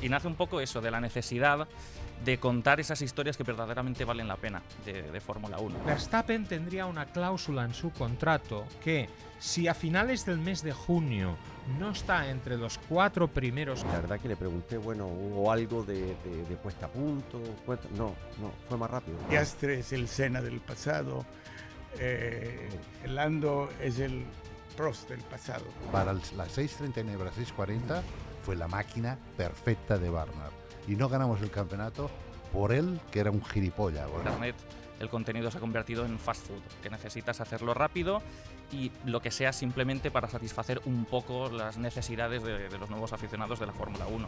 Y nace un poco eso, de la necesidad de contar esas historias que verdaderamente valen la pena de Fórmula 1. Verstappen tendría una cláusula en su contrato que, si a finales del mes de junio no está entre los 4 primeros... La verdad que le pregunté, bueno, ¿hubo algo de puesta a punto? No, fue más rápido. Piastri es el Senna del pasado, el Lando es el Prost del pasado. Para las 6:39, para las 6:40 fue la máquina perfecta de Warner. Y no ganamos el campeonato por él, que era un gilipollas. Internet, el contenido se ha convertido en fast food, que necesitas hacerlo rápido y lo que sea simplemente para satisfacer un poco las necesidades de los nuevos aficionados de la Fórmula 1.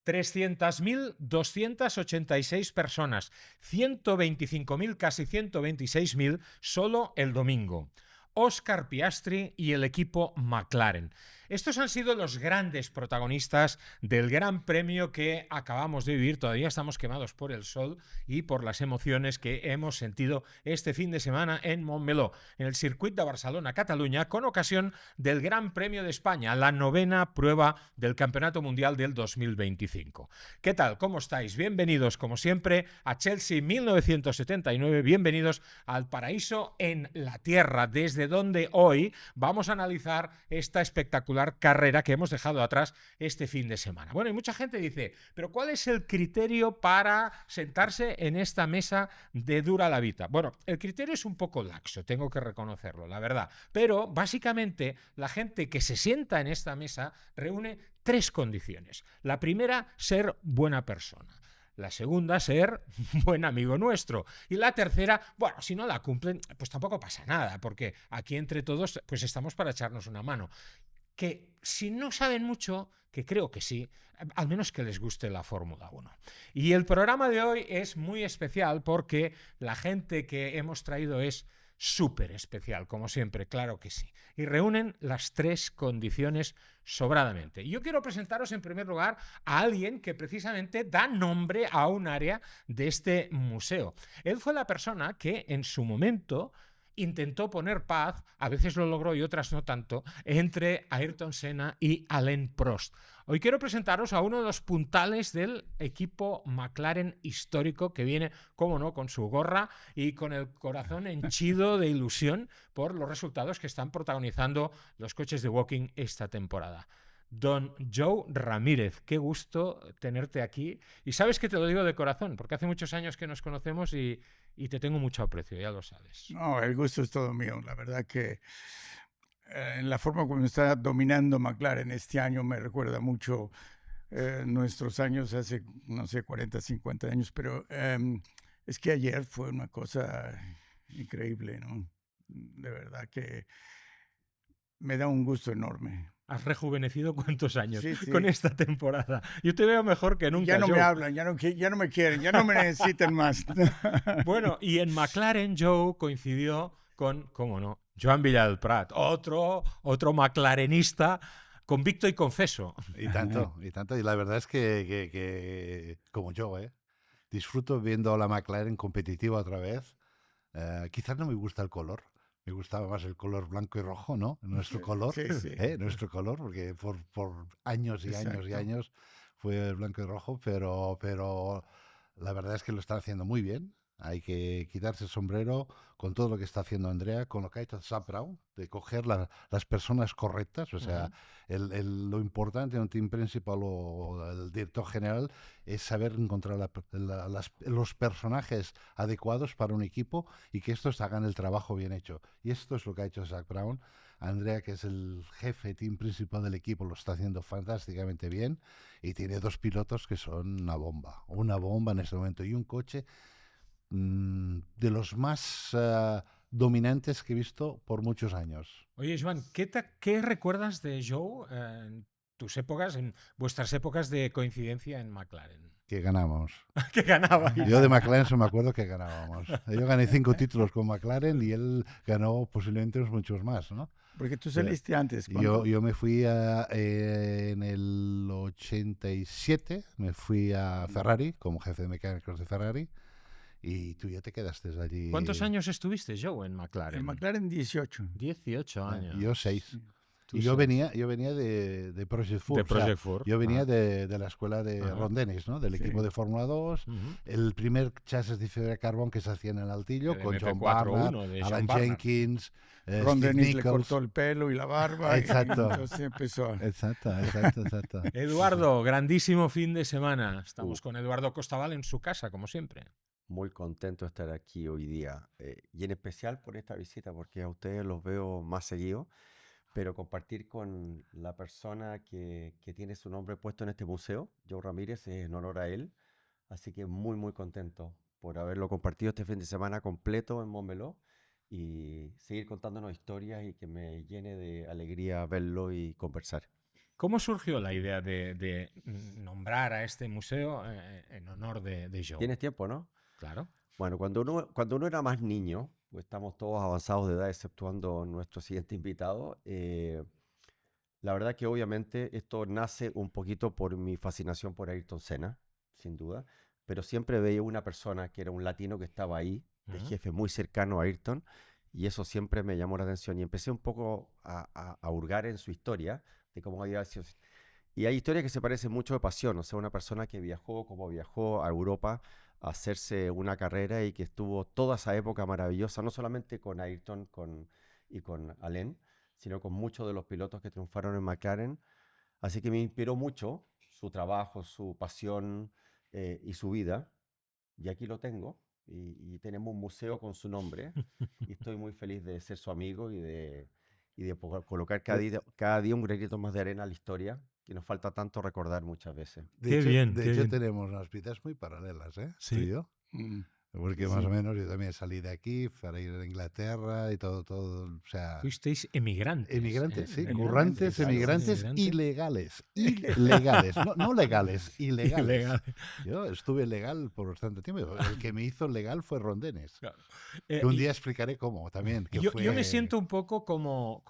300.286 personas, 125.000, casi 126.000 solo el domingo. Oscar Piastri y el equipo McLaren. Estos han sido los grandes protagonistas del Gran Premio que acabamos de vivir. Todavía estamos quemados por el sol y por las emociones que hemos sentido este fin de semana en Montmeló, en el circuito de Barcelona-Cataluña, con ocasión del Gran Premio de España, la 9ª prueba del Campeonato Mundial del 2025. ¿Qué tal? ¿Cómo estáis? Bienvenidos, como siempre, a Chelsea 1979. Bienvenidos al paraíso en la tierra, desde donde hoy vamos a analizar esta espectacular carrera que hemos dejado atrás este fin de semana. Bueno, y mucha gente dice, pero ¿cuál es el criterio para sentarse en esta mesa de dura la vida? Bueno, el criterio es un poco laxo, tengo que reconocerlo, la verdad. Pero básicamente la gente que se sienta en esta mesa reúne 3 condiciones. La primera, ser buena persona. La segunda, ser buen amigo nuestro. Y la tercera, bueno, si no la cumplen, pues tampoco pasa nada, porque aquí entre todos pues estamos para echarnos una mano. Que si no saben mucho, que creo que sí, al menos que les guste la Fórmula 1. Y el programa de hoy es muy especial porque la gente que hemos traído es súper especial, como siempre, claro que sí. Y reúnen las 3 condiciones sobradamente. Y yo quiero presentaros en primer lugar a alguien que precisamente da nombre a un área de este museo. Él fue la persona que en su momento intentó poner paz, a veces lo logró y otras no tanto, entre Ayrton Senna y Alain Prost. Hoy quiero presentaros a uno de los puntales del equipo McLaren histórico que viene, cómo no, con su gorra y con el corazón henchido de ilusión por los resultados que están protagonizando los coches de Woking esta temporada. Don Joe Ramírez, qué gusto tenerte aquí. Y sabes que te lo digo de corazón, porque hace muchos años que nos conocemos y te tengo mucho aprecio, ya lo sabes. No, el gusto es todo mío. La verdad que en la forma como está dominando McLaren este año me recuerda mucho nuestros años hace, no sé, 40, 50 años, pero es que ayer fue una cosa increíble, ¿no? De verdad que me da un gusto enorme. Has rejuvenecido cuántos años Sí. con esta temporada. Yo te veo mejor que nunca. Ya no Joe. me hablan, ya no me quieren, ya no me necesitan más. Bueno, y en McLaren Joe coincidió con, cómo no, Joan Villalprat, otro McLarenista convicto y confeso. Y tanto. Y la verdad es que como yo, disfruto viendo a la McLaren competitiva otra vez. Quizás no me gusta el color. Me gustaba más el color blanco y rojo, ¿no? Nuestro color, Sí. nuestro color, porque por años y Exacto. años y años fue el blanco y rojo, pero la verdad es que lo están haciendo muy bien. Hay que quitarse el sombrero con todo lo que está haciendo Andrea, con lo que ha hecho Zak Brown, de coger las personas correctas. O sea, lo importante de un team principal o el director general es saber encontrar los personajes adecuados para un equipo y que estos hagan el trabajo bien hecho. Y esto es lo que ha hecho Zak Brown. Andrea, que es el jefe team principal del equipo, lo está haciendo fantásticamente bien y tiene 2 pilotos que son una bomba en este momento, y un coche de los más dominantes que he visto por muchos años. Oye, Joan, ¿qué recuerdas de Joe en tus épocas, en vuestras épocas de coincidencia en McLaren? Que ganamos. Que ganaba. Yo de McLaren solo me acuerdo que ganábamos. Yo gané 5 títulos con McLaren y él ganó posiblemente muchos más, ¿no? Porque tú saliste antes. Yo me fui en el 87, me fui a Ferrari como jefe de mecánicos de Ferrari. y tú ya te quedaste allí. ¿Cuántos años estuviste, Joe, en McLaren? En McLaren 18. 18 años. Yo 6. Sí. Tú Y yo seis. venía de Project Ford. De o sea, Project Ford. yo venía Ah. de la escuela de Ajá. Ron Dennis, ¿no? Del Sí. equipo de Fórmula 2. Ujú. El primer chasis de fibra de carbón que se hacía en el Altillo, El con John MP4-1 Barnard, de John Alan Barnard. Jenkins, Ron Steve Dennis le Nichols. cortó el pelo y la barba. Exacto. Y entonces empezó a... Exacto. Eduardo, grandísimo fin de semana. Estamos con Eduardo Costaval en su casa, como siempre. Muy contento de estar aquí hoy día y en especial por esta visita porque a ustedes los veo más seguido, pero compartir con la persona que tiene su nombre puesto en este museo, Joe Ramírez, es en honor a él, así que muy contento por haberlo compartido este fin de semana completo en Montmeló y seguir contándonos historias y que me llene de alegría verlo y conversar. ¿Cómo surgió la idea de nombrar a este museo en honor de Joe? ¿Tienes tiempo, no? Claro. Bueno, cuando uno era más niño, pues estamos todos avanzados de edad, exceptuando nuestro siguiente invitado, la verdad que obviamente esto nace un poquito por mi fascinación por Ayrton Senna, sin duda, pero siempre veía una persona que era un latino que estaba ahí, de Ujú. jefe muy cercano a Ayrton, y eso siempre me llamó la atención y empecé un poco a hurgar en su historia, de cómo había sido. Y hay historias que se parecen mucho de pasión, o sea, una persona que viajó como viajó a Europa a hacerse una carrera y que estuvo toda esa época maravillosa, no solamente con Ayrton y con Alain, sino con muchos de los pilotos que triunfaron en McLaren. Así que me inspiró mucho su trabajo, su pasión y su vida. Y aquí lo tengo. Y tenemos un museo con su nombre. Y estoy muy feliz de ser su amigo y de colocar cada día un granito más de arena a la historia que nos falta tanto recordar muchas veces. Qué bien, De qué hecho bien. tenemos unas vidas muy paralelas, ¿eh? Sí. Tú y yo. Mm. Porque Sí. más o menos yo también salí de aquí para ir a Inglaterra y todo, o sea... Fuisteis emigrantes. Emigrantes, sí, Emigrantes, currantes, claro, emigrantes emigrantes. ilegales, no legales, ilegales. Ilegales. Yo estuve legal por bastante tiempo, el que me hizo legal fue Ron Dennis, Claro. que un Y día explicaré cómo también. Que yo fue... me siento un poco como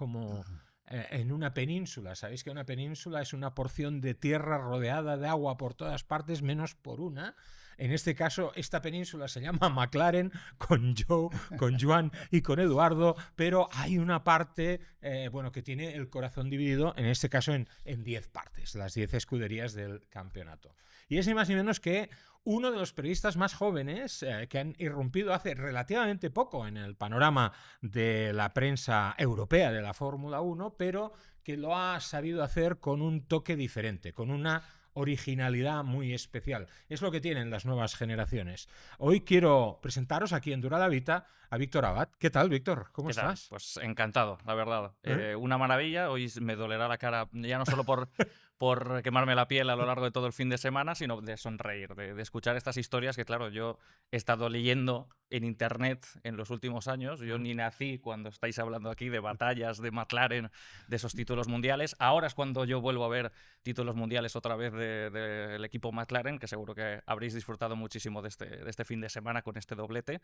en una península. Sabéis que una península es una porción de tierra rodeada de agua por todas partes, menos por una. En este caso, esta península se llama McLaren, con Joe, con Joan y con Eduardo, pero hay una parte que tiene el corazón dividido, en este caso en 10 partes, las 10 escuderías del campeonato. Y es ni más ni menos que uno de los periodistas más jóvenes que han irrumpido hace relativamente poco en el panorama de la prensa europea de la Fórmula 1, pero que lo ha sabido hacer con un toque diferente, con una originalidad muy especial. Es lo que tienen las nuevas generaciones. Hoy quiero presentaros aquí en Dura la Vita a Víctor Abad. ¿Qué tal, Víctor? ¿Cómo ¿Qué tal? estás? Pues encantado, la verdad. ¿Eh? Una maravilla. Hoy me dolerá la cara, ya no solo por quemarme la piel a lo largo de todo el fin de semana, sino de sonreír, de escuchar estas historias que, claro, yo he estado leyendo en internet en los últimos años. Yo ni nací cuando estáis hablando aquí de batallas, de McLaren, de esos títulos mundiales. Ahora es cuando yo vuelvo a ver títulos mundiales otra vez del equipo McLaren, que seguro que habréis disfrutado muchísimo de este fin de semana con este doblete.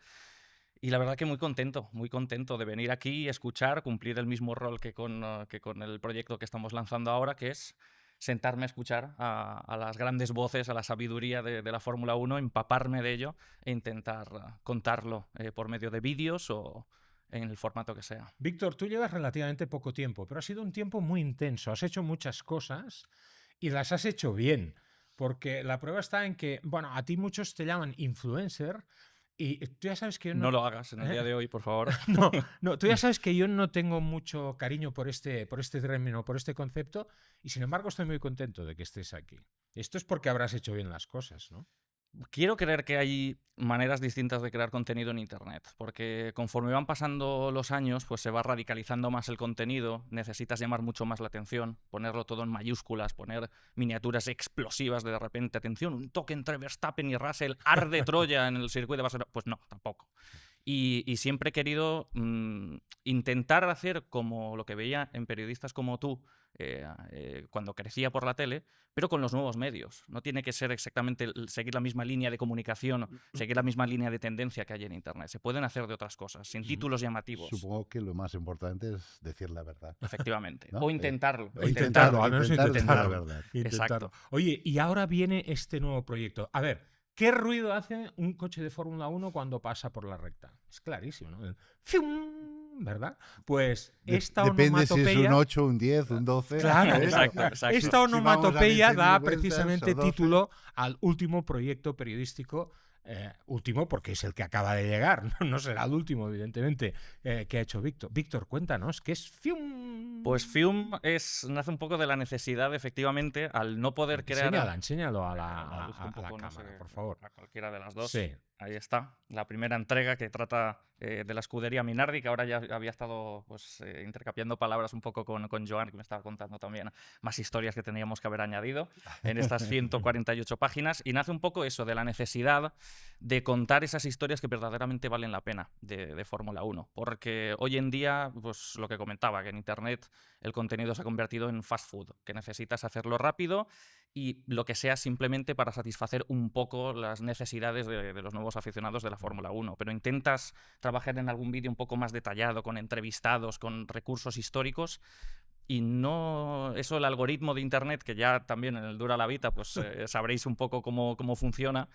Y la verdad que muy contento de venir aquí y escuchar, cumplir el mismo rol que con el proyecto que estamos lanzando ahora, que es sentarme a escuchar a las grandes voces, a la sabiduría de la Fórmula 1, empaparme de ello e intentar contarlo por medio de vídeos o en el formato que sea. Víctor, tú llevas relativamente poco tiempo, pero ha sido un tiempo muy intenso. Has hecho muchas cosas y las has hecho bien, porque la prueba está en que, bueno, a ti muchos te llaman influencer. Y tú ya sabes que yo no lo hagas en el día de hoy, por favor. No, tú ya sabes que yo no tengo mucho cariño por este término, por este concepto, y sin embargo estoy muy contento de que estés aquí. Esto es porque habrás hecho bien las cosas, ¿no? Quiero creer que hay maneras distintas de crear contenido en Internet, porque conforme van pasando los años, pues se va radicalizando más el contenido, necesitas llamar mucho más la atención, ponerlo todo en mayúsculas, poner miniaturas explosivas de repente, atención, un toque entre Verstappen y Russell, arde Troya en el circuito de Barcelona. Pues no, tampoco. Y siempre he querido intentar hacer como lo que veía en periodistas como tú cuando crecía por la tele, pero con los nuevos medios. No tiene que ser exactamente seguir la misma línea de comunicación, seguir la misma línea de tendencia que hay en Internet. Se pueden hacer de otras cosas, sin títulos llamativos. Supongo que lo más importante es decir la verdad. Efectivamente. ¿No? O intentarlo. O intentarlo, al menos intentar decir la intentarlo. verdad. Exacto. Oye, y ahora viene este nuevo proyecto. A ver, ¿Qué ruido hace un coche de Fórmula 1 cuando pasa por la recta? Es clarísimo, ¿no? El ¡fium! ¿Verdad? Pues esta Depende si es un onomatopeya... 8, un 10, un 12. Claro, Exacto, exacto. esta Si vamos a onomatopeya 20.000 da vueltas precisamente o 12. título al último proyecto periodístico, último porque es el que acaba de llegar, no será el último, evidentemente, que ha hecho Víctor. Víctor, cuéntanos, ¿qué es Fium? Pues Fium nace un poco de la necesidad, efectivamente, al no poder crear... Enséñalo a la, busco un a la poco, no cámara, sé, por favor. a cualquiera de las dos. Sí. Ahí está, la primera entrega que trata de la escudería Minardi, que ahora ya había estado pues, intercambiando palabras un poco con Joan, que me estaba contando también más historias que teníamos que haber añadido en estas 148 páginas. Y nace un poco eso, de la necesidad de contar esas historias que verdaderamente valen la pena de Fórmula 1. Porque hoy en día, pues lo que comentaba, que en Internet el contenido se ha convertido en fast food, que necesitas hacerlo rápido y lo que sea simplemente para satisfacer un poco las necesidades de los nuevos aficionados de la Fórmula 1. Pero intentas trabajar en algún vídeo un poco más detallado, con entrevistados, con recursos históricos, y no... Eso, el algoritmo de Internet, que ya también en el Dura la Vita pues sabréis un poco cómo funciona,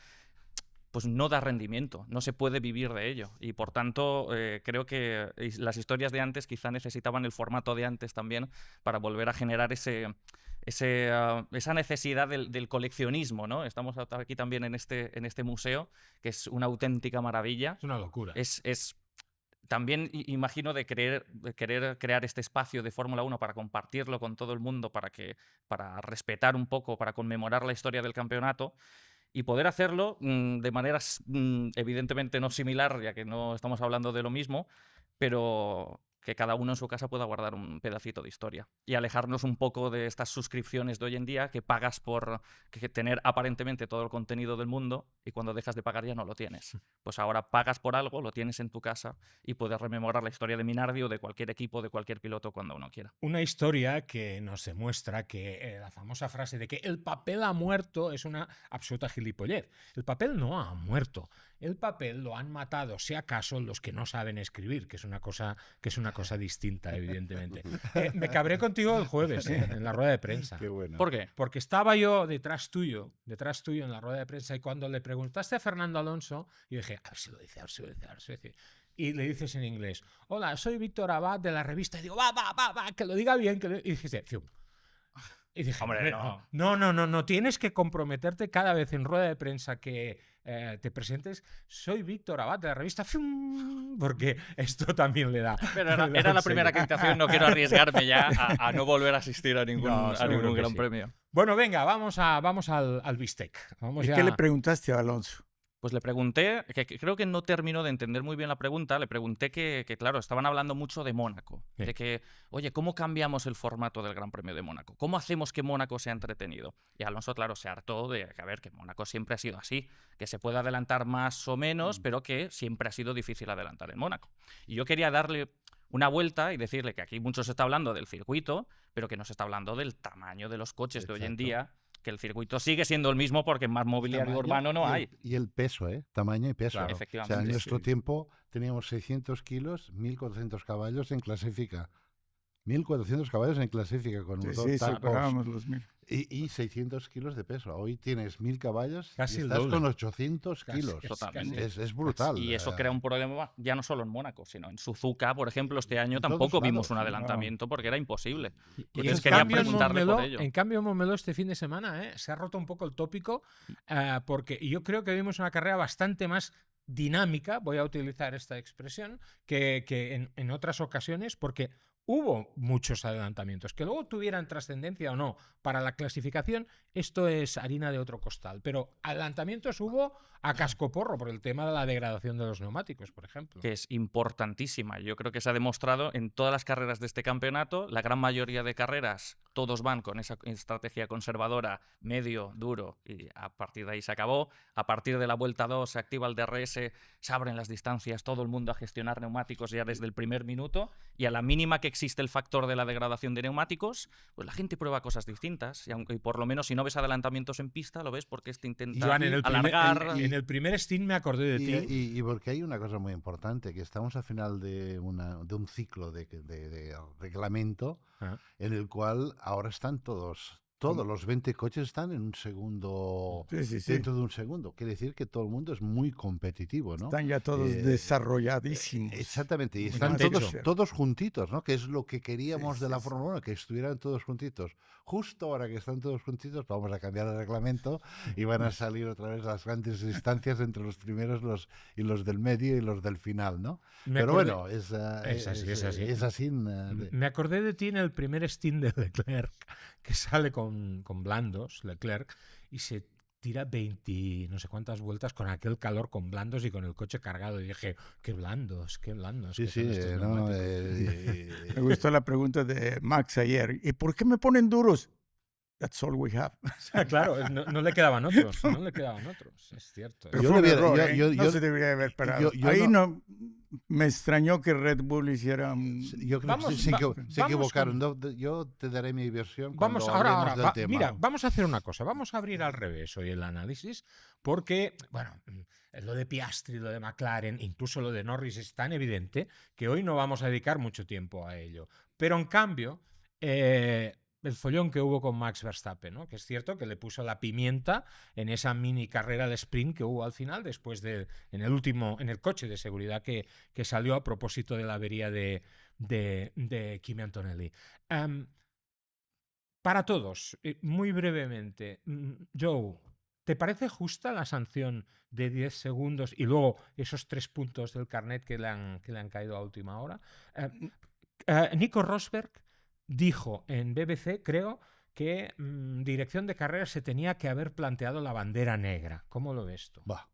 pues no da rendimiento, no se puede vivir de ello. Y por tanto, creo que las historias de antes quizá necesitaban el formato de antes también para volver a generar esa necesidad del coleccionismo, ¿no? Estamos aquí también en este museo, que es una auténtica maravilla. Es una locura. También imagino de querer crear este espacio de Fórmula 1 para compartirlo con todo el mundo, para respetar un poco, para conmemorar la historia del campeonato. Y poder hacerlo de manera evidentemente no similar, ya que no estamos hablando de lo mismo, pero que cada uno en su casa pueda guardar un pedacito de historia. Y alejarnos un poco de estas suscripciones de hoy en día que pagas por tener aparentemente todo el contenido del mundo y cuando dejas de pagar ya no lo tienes. Pues ahora pagas por algo, lo tienes en tu casa y puedes rememorar la historia de Minardi o de cualquier equipo, de cualquier piloto cuando uno quiera. Una historia que nos demuestra que la famosa frase de que el papel ha muerto es una absoluta gilipollez. El papel no ha muerto. El papel lo han matado, si acaso, los que no saben escribir, que es una cosa distinta, evidentemente. Me cabré contigo el jueves en la rueda de prensa. Qué bueno. ¿Por qué? Porque estaba yo detrás tuyo en la rueda de prensa, y cuando le preguntaste a Fernando Alonso, yo dije, a ver si lo dice. Y le dices en inglés, hola, soy Víctor Abad de la revista. Y digo, va, que lo diga bien. Y dijiste, Fium. Y dije, Hombre, no, tienes que comprometerte cada vez en rueda de prensa que te presentes. Soy Víctor Abad de la revista Fium, porque esto también le da. Pero era la primera acreditación, no quiero arriesgarme ya a no volver a asistir a ningún gran premio. Bueno, venga, vamos al bistec. ¿Y qué le preguntaste a Alonso? Pues le pregunté, que creo que no terminó de entender muy bien la pregunta, le pregunté que claro, estaban hablando mucho de Mónaco, sí. de que, oye, ¿cómo cambiamos el formato del Gran Premio de Mónaco? ¿Cómo hacemos que Mónaco sea entretenido? Y Alonso, claro, se hartó de que, a ver, que Mónaco siempre ha sido así, que se puede adelantar más o menos, pero que siempre ha sido difícil adelantar en Mónaco. Y yo quería darle una vuelta y decirle que aquí mucho se está hablando del circuito, pero que no se está hablando del tamaño de los coches de hoy en día, que el circuito sigue siendo el mismo porque más mobiliario urbano no hay. Y el peso, Tamaño y peso. Claro, efectivamente. O sea, en nuestro tiempo teníamos 600 kilos, 1.400 caballos en clasifica. 1.400 caballos en clasifica con motor superábamos los 1.000. y 600 kilos de peso. Hoy tienes 1.000 caballos Casi y el estás doble. con 800 kilos. Totalmente. Es brutal. Y eso crea un problema ya no solo en Mónaco, sino en Suzuka, por ejemplo, este año En todos tampoco lados, vimos un no. adelanamiento porque era imposible. Y Entonces en quería cambio, preguntarle por ello. En cambio, en Montmeló este fin de semana se ha roto un poco el tópico, porque yo creo que vimos una carrera bastante más dinámica, voy a utilizar esta expresión, que en otras ocasiones, porque hubo muchos adelantamientos. Que luego tuvieran trascendencia o no para la clasificación, esto es harina de otro costal. Pero adelantamientos hubo a cascoporro por el tema de la degradación de los neumáticos, por ejemplo. Que es importantísima. Yo creo que se ha demostrado en todas las carreras de este campeonato, la gran mayoría de carreras, todos van con esa estrategia conservadora, medio, duro, y a partir de ahí se acabó. A partir de la vuelta 2 se activa el DRS, se abren las distancias, todo el mundo a gestionar neumáticos ya desde el primer minuto, y a la mínima que existe el factor de la degradación de neumáticos, pues la gente prueba cosas distintas. Y por lo menos si no ves adelantamientos en pista, lo ves porque este intenta Joan, alargar. En el primer stint me acordé de ti. Y porque hay una cosa muy importante, que estamos al final de un ciclo de reglamento en el cual ahora están todos todos los 20 coches están en un segundo, Sí. dentro de un segundo. Quiere decir que todo el mundo es muy competitivo, ¿no? Están ya todos desarrolladísimos. Exactamente, y Muy están bien. todos juntitos, ¿no? Que es lo que queríamos de la sí. Fórmula 1, que estuvieran todos juntitos. Justo ahora que están todos juntitos, vamos a cambiar el reglamento y van a salir otra vez las grandes distancias entre los primeros y los del medio y los del final, ¿no? Pero bueno, es así. Es así. Me acordé de ti en el primer stint de Leclerc, que sale con blandos, Leclerc, y se tira 20 no sé cuántas vueltas con aquel calor con blandos y con el coche cargado. Y dije, qué blandos. Sí, qué son sí, estos no, neumáticos". Me gustó la pregunta de Max ayer. ¿Y por qué me ponen duros? That's all we have. Claro, no le quedaban otros, es cierto. Pero Yo fue un le hubiera- error, yo- ¿eh? yo- No se debería haber parado. yo Ahí no me extrañó que Red Bull hiciera un... Yo creo que se equivocaron. Yo te daré mi versión cuando hablemos del tema. Mira, vamos a hacer una cosa. Vamos a abrir al revés hoy el análisis, porque, bueno, lo de Piastri, lo de McLaren, incluso lo de Norris es tan evidente que hoy no vamos a dedicar mucho tiempo a ello. Pero en cambio, el follón que hubo con Max Verstappen, ¿no? Que es cierto que le puso la pimienta en esa mini carrera al sprint que hubo al final, después en el coche de seguridad que salió a propósito de la avería de Kimi Antonelli. Para todos, muy brevemente, Joe, ¿te parece justa la sanción de 10 segundos y luego esos 3 puntos del carnet que le han caído a última hora? Nico Rosberg dijo en BBC, creo, que dirección de carrera se tenía que haber planteado la bandera negra. ¿Cómo lo ves tú? Bah.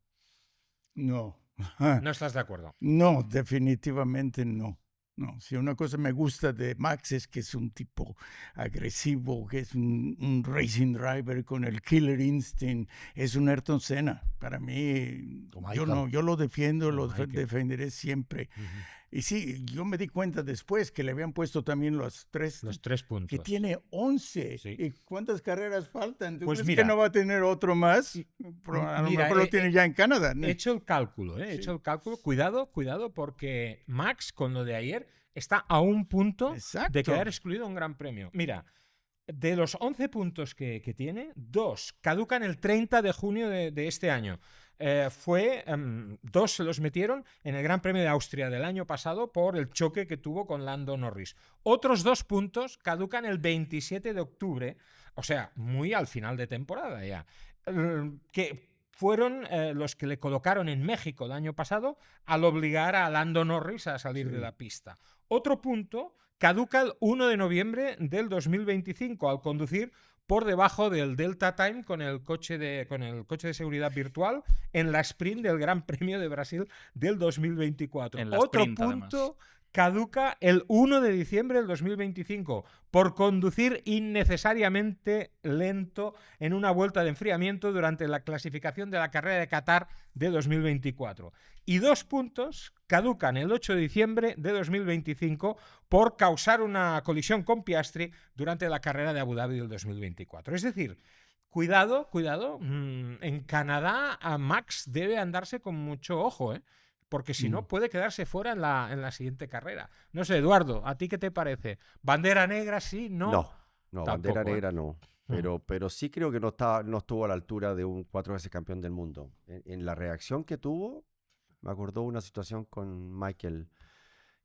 No. ¿No estás de acuerdo? No, definitivamente no. No, si una cosa me gusta de Max es que es un tipo agresivo, que es un racing driver con el killer instinct, es un Ayrton Senna. Para mí, yo lo defiendo, lo defenderé siempre. Y sí, yo me di cuenta después que le habían puesto también los 3 puntos. Que tiene 11. Sí. ¿Y cuántas carreras faltan? ¿Tú Pues crees mira, que no va a tener otro más? A lo mejor lo tiene ya en Canadá, ¿no? He hecho el cálculo, He hecho el cálculo. Cuidado, porque Max, con lo de ayer, está a un punto de quedar excluido un gran premio. Mira, de los 11 puntos que tiene, 2 caducan el 30 de junio de este año. 2 se los metieron en el Gran Premio de Austria del año pasado por el choque que tuvo con Lando Norris. Otros 2 puntos caducan el 27 de octubre, o sea, muy al final de temporada ya, que fueron los que le colocaron en México el año pasado al obligar a Lando Norris a salir de la pista. Otro punto caduca el 1 de noviembre del 2025 al conducir por debajo del Delta Time con el coche de seguridad virtual en la sprint del Gran Premio de Brasil del 2024. Otro sprint, punto además. caduca el 1 de diciembre del 2025 por conducir innecesariamente lento en una vuelta de enfriamiento durante la clasificación de la carrera de Qatar de 2024. Y 2 puntos caducan el 8 de diciembre de 2025 por causar una colisión con Piastri durante la carrera de Abu Dhabi del 2024. Es decir, cuidado, en Canadá a Max debe andarse con mucho ojo, porque si no puede quedarse fuera en la siguiente carrera. No sé, Eduardo, ¿a ti qué te parece? ¿Bandera negra sí? ¿No? No, Tampoco, bandera negra no. Pero sí creo que no estuvo a la altura de un 4 veces campeón del mundo. En la reacción que tuvo, me acordó una situación con Michael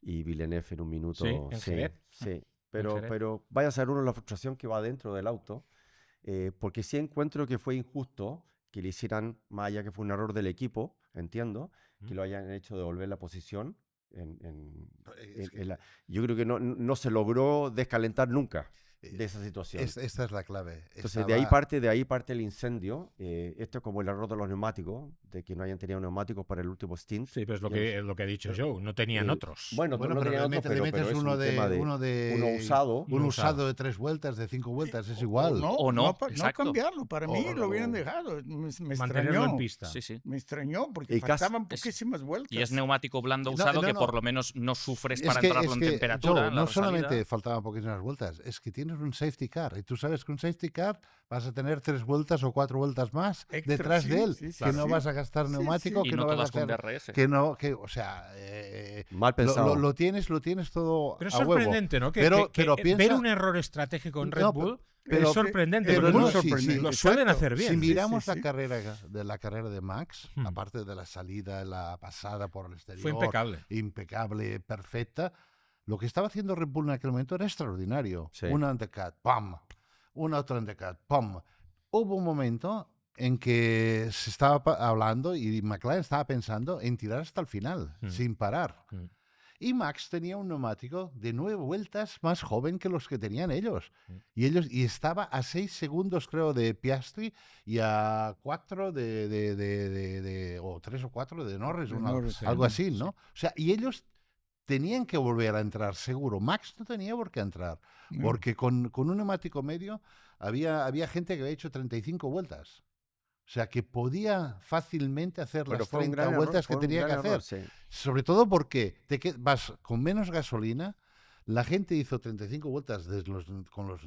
y Villeneuve en un minuto. Sí, en Jerez. Sí, pero vaya a ser uno la frustración que va dentro del auto, porque sí encuentro que fue injusto que le hicieran, más allá que fue un error del equipo, entiendo, que lo hayan hecho devolver la posición. Yo creo que no se logró descalentar nunca de esa situación. Esta es la clave. Entonces, de ahí parte el incendio. Esto es como el error de los neumáticos, de que no hayan tenido neumáticos para el último stint. Sí, pero es lo que ha dicho Joe, no tenían otros. Bueno, no tenían otros, pero es uno usado. Un usado de 3 vueltas, de 5 vueltas, es igual. No cambiarlo. Para mí lo hubieran dejado. Me mantenerlo extrañó. en pista. Sí. Me extrañó porque faltaban poquísimas vueltas. Y es neumático blando usado que por lo menos no sufres para entrarlo en temperatura. Joe, en la no solamente salida. faltaban poquísimas vueltas, es que tiene tienes un safety car. Y tú sabes que un safety car vas a tener 3 vueltas o 4 vueltas más Extra, detrás sí, de él. sí, sí, que no sí. vas a gastar Sí, neumático, sí. Y que no no vas a todas con hacer... DRS. Que no, que, o sea, Mal pensado. lo tienes todo Pero es a huevo. sorprendente, ¿no? Que Pero ver piensa- un error estratégico en Red No, Bull pero- es sorprendente. pero porque no, muy sí, sí, sorprendente. Lo suelen exacto. hacer bien. Si Sí, miramos sí, la sí. carrera de Max, Hmm. aparte de la salida, la pasada por el exterior, Fue impecable. impecable, perfecta, lo que estaba haciendo Red Bull en aquel momento era extraordinario. Sí. Una undercut, ¡pam! Una otra undercut, ¡pam! Hubo un momento en que se estaba hablando y McLaren estaba pensando en tirar hasta el final, sin parar. Y Max tenía un neumático de 9 vueltas más joven que los que tenían ellos. Y estaba a 6 segundos, creo, de Piastri y a 4 o 3 o 4 de Norris, De una- Norris, algo sí. así, ¿no? O sea, y ellos tenían que volver a entrar, seguro. Max no tenía por qué entrar, No. porque con un neumático medio había gente que había hecho 35 vueltas. O sea, que podía fácilmente hacer Pero las fue un 30 gran vueltas error, que fue un tenía que gran hacer. error, sí. Sobre todo porque vas con menos gasolina. La gente hizo 35 vueltas con los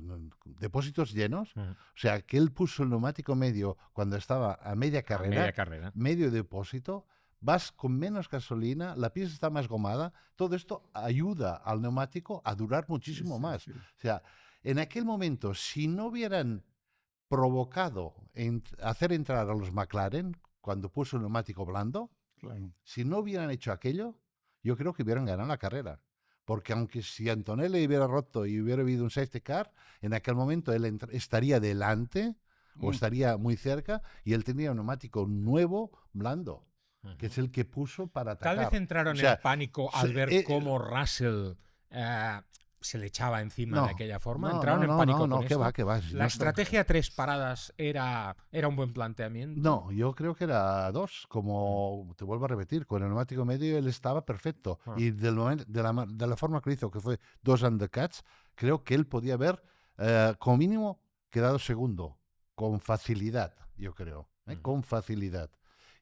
depósitos llenos. O sea, que él puso el neumático medio cuando estaba a media A carrera, media carrera. medio depósito. Vas con menos gasolina, la pieza está más gomada. Todo esto ayuda al neumático a durar muchísimo Sí, sí, más. sí. O sea, en aquel momento, si no hubieran provocado hacer entrar a los McLaren cuando puso el neumático blando, Claro. si no hubieran hecho aquello, yo creo que hubieran ganado la carrera. Porque aunque si Antonelli hubiera roto y hubiera habido un safety car, en aquel momento él estaría delante o estaría muy cerca y él tenía un neumático nuevo, blando, que es el que puso para atacar. Tal vez entraron O sea, en pánico al ver cómo cómo Russell se le echaba encima No, de aquella forma. no, Entraron no, en no, pánico no, con que esto. va, que va. La estrategia 3 paradas era un buen planteamiento. No, yo creo que era 2, como te vuelvo a repetir, con el neumático medio él estaba perfecto. Y del momento, de la forma que lo hizo, que fue 2 undercuts, creo que él podía haber, como mínimo, quedado segundo, con facilidad, yo creo, con facilidad.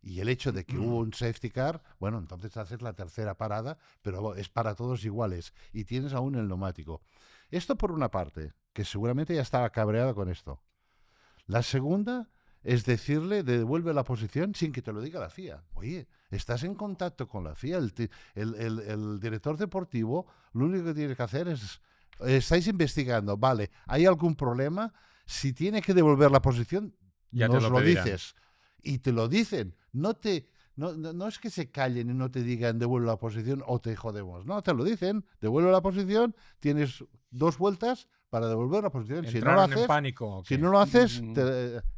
Y el hecho de que hubo un safety car, bueno, entonces haces la tercera parada, pero es para todos iguales. Y tienes aún el neumático. Esto por una parte, que seguramente ya estaba cabreado con esto. La segunda es decirle, devuelve la posición sin que te lo diga la FIA. Oye, estás en contacto con la FIA. El director deportivo lo único que tiene que hacer es, estáis investigando, vale, ¿hay algún problema? Si tiene que devolver la posición, Ya te nos lo lo pedirán. dices. Y te lo dicen. No es que se callen y no te digan devuelve la posición o te jodemos. No, te lo dicen. Devuelve la posición, tienes 2 vueltas para devolver la posición. Si no lo Entraron en haces, pánico. ¿o si qué? no lo haces,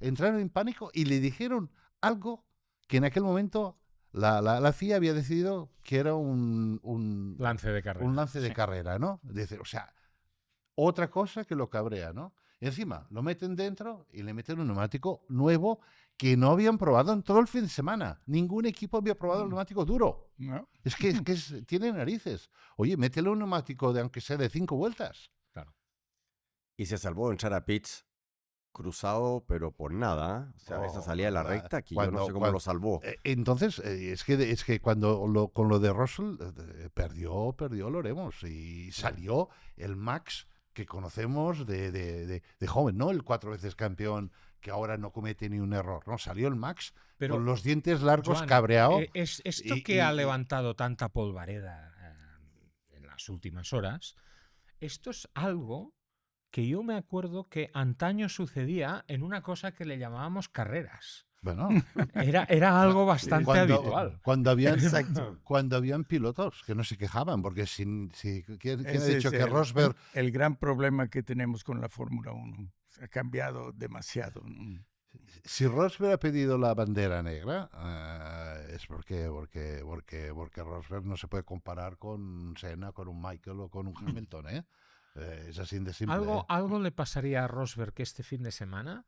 entraron en pánico y le dijeron algo que en aquel momento la FIA había decidido que era un Lance de carrera. un lance de Sí. carrera, ¿no? Decir, o sea, otra cosa que lo cabrea, ¿no? Y encima lo meten dentro y le meten un neumático nuevo que no habían probado en todo el fin de semana. Ningún equipo había probado el neumático duro. ¿No? Tiene narices. Oye, métele un neumático de aunque sea de 5 vueltas. Y se salvó de entrar a pits cruzado, pero por nada. ¿Eh? O sea, esa salida de la recta que yo no sé cómo lo salvó. Entonces, es que cuando con lo de Russell perdió lo haremos. Y salió el Max que conocemos de joven, ¿no? El 4 veces campeón que ahora no comete ni un error, ¿no? Salió el Max Pero, con los dientes largos, Joan, cabreado. es esto y- que y- ha y- levantado tanta polvareda en las últimas horas, esto es algo que yo me acuerdo que antaño sucedía en una cosa que le llamábamos carreras. Bueno, Era algo bastante habitual. Cuando habían pilotos que no se quejaban, porque ¿quién ha Ese dicho es que Rosberg... el gran problema que tenemos con la Fórmula 1. Se ha cambiado demasiado, ¿no? Si Rosberg ha pedido la bandera negra, es porque Rosberg no se puede comparar con un Senna, con un Michael o con un Hamilton, ¿eh? Es así de simple. Algo le pasaría a Rosberg que este fin de semana.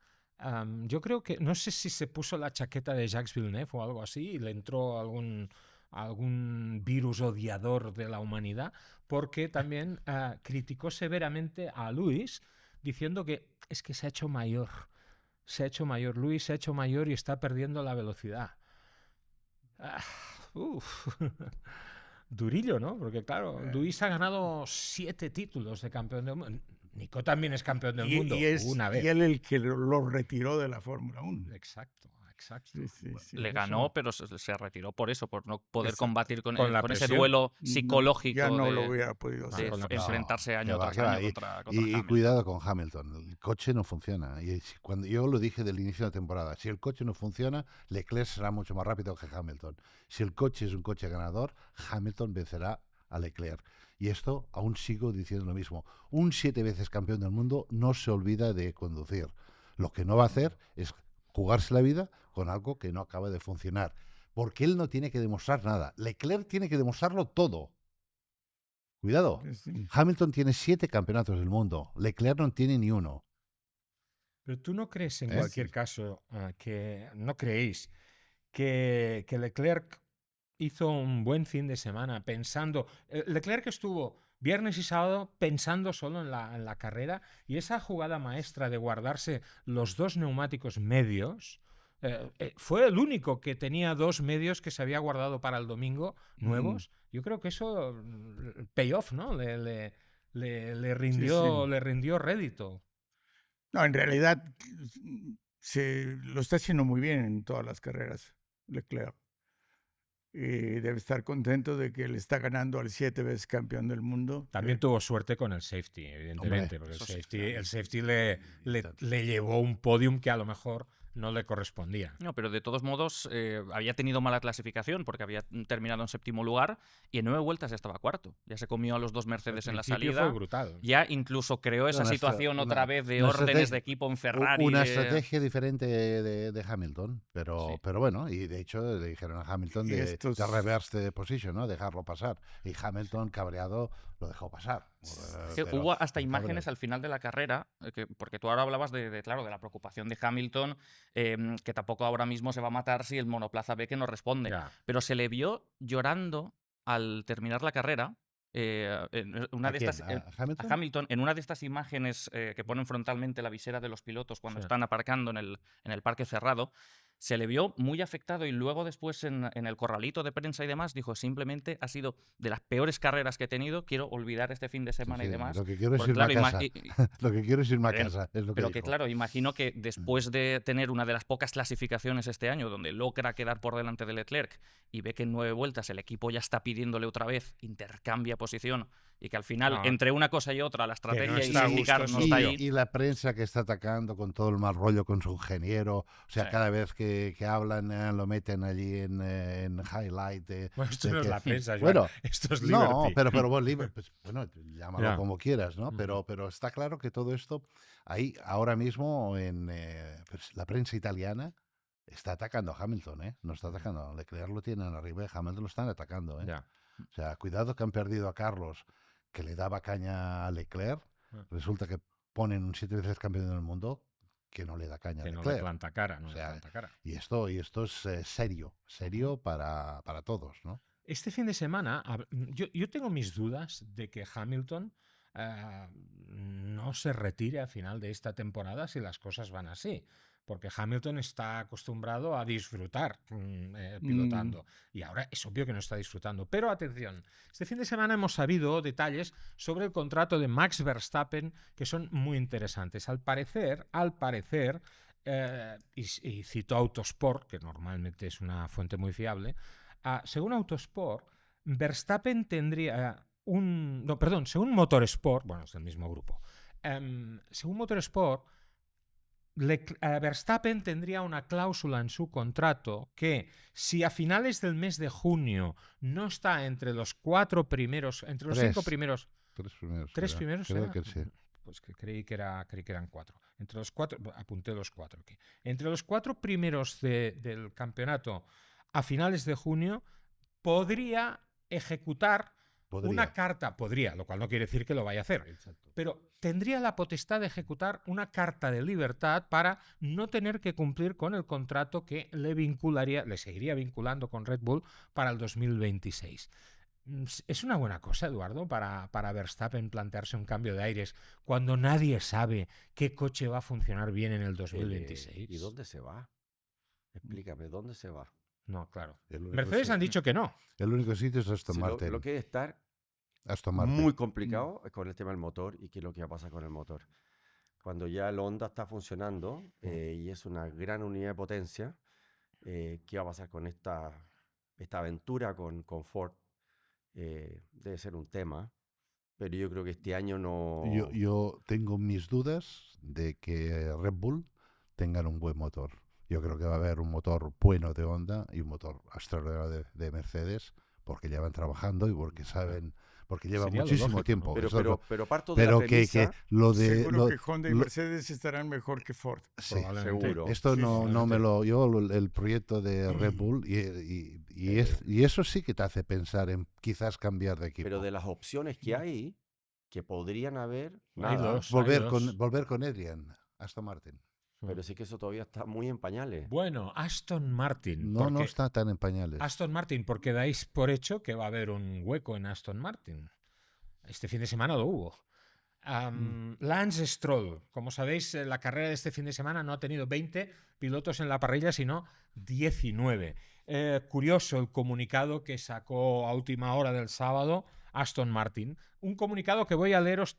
Yo creo que, no sé si se puso la chaqueta de Jacques Villeneuve o algo así y le entró algún virus odiador de la humanidad, porque también criticó severamente a Lewis diciendo que es que se ha hecho mayor. Lewis se ha hecho mayor y está perdiendo la velocidad. Durillo, ¿no? Porque claro, Lewis ha ganado 7 títulos de campeón del mundo. Nico también es campeón del mundo y es una vez. y él el que lo retiró de la Fórmula 1. Exacto. Sí, sí, sí, Le eso. ganó, pero se retiró por eso, por no poder Exacto. combatir con la ese presión. duelo psicológico Ya no de, lo hubiera podido hacer. con la presión. enfrentarse año que va, tras que va. año contra Hamilton. Cuidado con Hamilton. El coche no funciona. Cuando yo lo dije del inicio de la temporada, si el coche no funciona, Leclerc será mucho más rápido que Hamilton. Si el coche es un coche ganador, Hamilton vencerá a Leclerc. Y esto aún sigo diciendo lo mismo. Un 7 veces campeón del mundo no se olvida de conducir. Lo que no va a hacer es jugarse la vida con algo que no acaba de funcionar. Porque él no tiene que demostrar nada. Leclerc tiene que demostrarlo todo. Cuidado. Sí. Hamilton tiene 7 campeonatos del mundo. Leclerc no tiene ni uno. Pero tú no crees, en ¿Eh? cualquier caso, que no creéis que Leclerc hizo un buen fin de semana pensando. Leclerc estuvo viernes y sábado pensando solo en la carrera, y esa jugada maestra de guardarse los 2 neumáticos medios. Fue el único que tenía 2 medios que se había guardado para el domingo nuevos. Yo creo que eso, payoff, ¿no? Le rindió, sí. le rindió rédito. No, en realidad lo está haciendo muy bien en todas las carreras, Leclerc. Y debe estar contento de que le está ganando al 7 veces campeón del mundo. También tuvo suerte con el safety, evidentemente, Hombre, porque el safety le llevó un podium que a lo mejor no le correspondía. No, pero de todos modos había tenido mala clasificación porque había terminado en 7º lugar y en 9 vueltas ya estaba 4º. Ya se comió a los 2 Mercedes en la salida. Fue brutal. Ya incluso creó esa situación otra vez de órdenes de equipo en Ferrari. Una estrategia diferente de Hamilton, pero bueno, y de hecho le dijeron a Hamilton de reverse the position, ¿no? Dejarlo pasar. Y Hamilton, cabreado, lo dejó pasar. Hubo hasta imágenes al final de la carrera, porque tú ahora hablabas claro, de la preocupación de Hamilton, que tampoco ahora mismo se va a matar si el monoplaza ve que no responde. Ya. Pero se le vio llorando al terminar la carrera. En una de estas, ¿A Hamilton? a Hamilton, en una de estas imágenes que ponen frontalmente la visera de los pilotos cuando Sí. están aparcando en el parque cerrado, se le vio muy afectado y luego después en el corralito de prensa y demás dijo simplemente ha sido de las peores carreras que he tenido, quiero olvidar este fin de semana y demás. Lo que quiero es Porque, irme claro, a casa. Lo que quiero es irme a casa. Es lo que pero que dijo. claro, imagino que después de tener una de las pocas clasificaciones este año donde logra quedar por delante de Leclerc y ve que en 9 vueltas el equipo ya está pidiéndole otra vez, intercambia posición y que al final, entre una cosa y otra, la estrategia y indicar no está ahí. Y la prensa que está atacando con todo el mal rollo con su ingeniero. O sea, Sí. cada vez que hablan lo meten allí en highlight. Bueno, esto no es la prensa, Joan. Bueno, esto es no, Liberty. pero vos, pues, bueno, llámalo Ya. como quieras, ¿no? Pero está claro que todo esto, ahí ahora mismo pues, la prensa italiana está atacando a Hamilton, ¿eh? No está atacando. Leclerc lo tienen arriba y Hamilton lo están atacando, ¿eh? Ya. O sea, cuidado que han perdido a Carlos, que le daba caña a Leclerc. Resulta que ponen un 7 veces campeón del mundo que no le da caña Que a no Leclerc. le planta cara, no O le sea, planta cara. Y esto es serio para todos, ¿no? Este fin de semana, yo tengo mis dudas de que Hamilton no se retire a final de esta temporada si las cosas van así. Porque Hamilton está acostumbrado a disfrutar pilotando. Y ahora es obvio que no está disfrutando. Pero atención, este fin de semana hemos sabido detalles sobre el contrato de Max Verstappen que son muy interesantes. Al parecer, y cito Autosport, que normalmente es una fuente muy fiable, según Autosport, Verstappen tendría según Motorsport, bueno, es del mismo grupo, según Motorsport, Verstappen tendría una cláusula en su contrato que si a finales del mes de junio no está entre los 4 primeros, entre los 5 primeros... 3 primeros. ¿3 primeros? Creo que sí. Pues que creí que eran 4. Entre los 4, apunté los 4 aquí. Entre los 4 primeros del campeonato a finales de junio podría ejecutar una carta, lo cual no quiere decir que lo vaya a hacer, Exacto. pero tendría la potestad de ejecutar una carta de libertad para no tener que cumplir con el contrato que le seguiría vinculando con Red Bull para el 2026. Es una buena cosa, Eduardo, para Verstappen plantearse un cambio de aires cuando nadie sabe qué coche va a funcionar bien en el 2026. ¿Y dónde se va? Explícame, ¿dónde se va? No, claro. El único Mercedes sitio- han dicho que no. El único sitio es Aston Martin. Lo quiere estar Aston Martin. muy complicado con el tema del motor y qué es lo que va a pasar con el motor. Cuando ya el Honda está funcionando y es una gran unidad de potencia, ¿qué va a pasar con esta aventura con Ford? Debe ser un tema, pero yo creo que este año no... Yo tengo mis dudas de que Red Bull tengan un buen motor. Yo creo que va a haber un motor bueno de Honda y un motor extraordinario de Mercedes, porque llevan trabajando y porque saben, porque llevan Sería lo muchísimo lógico, tiempo. ¿no? Pero parto de la pero que premisa, lo de Seguro que Honda y lo- Mercedes estarán mejor que Ford. sí, Probablemente. seguro. esto Sí, no, sí, no me lo yo el proyecto de Red Bull y eso sí que te hace pensar en quizás cambiar de equipo. Pero de las opciones que hay, que podrían haber, Hay nada. dos. volver con Adrian, Aston Martin. Pero sí que eso todavía está muy en pañales. Bueno, Aston Martin. No porque está tan en pañales. Aston Martin, porque dais por hecho que va a haber un hueco en Aston Martin. Este fin de semana lo hubo. Lance Stroll, como sabéis, la carrera de este fin de semana no ha tenido 20 pilotos en la parrilla, sino 19. Curioso el comunicado que sacó a última hora del sábado Aston Martin. Un comunicado que voy a leeros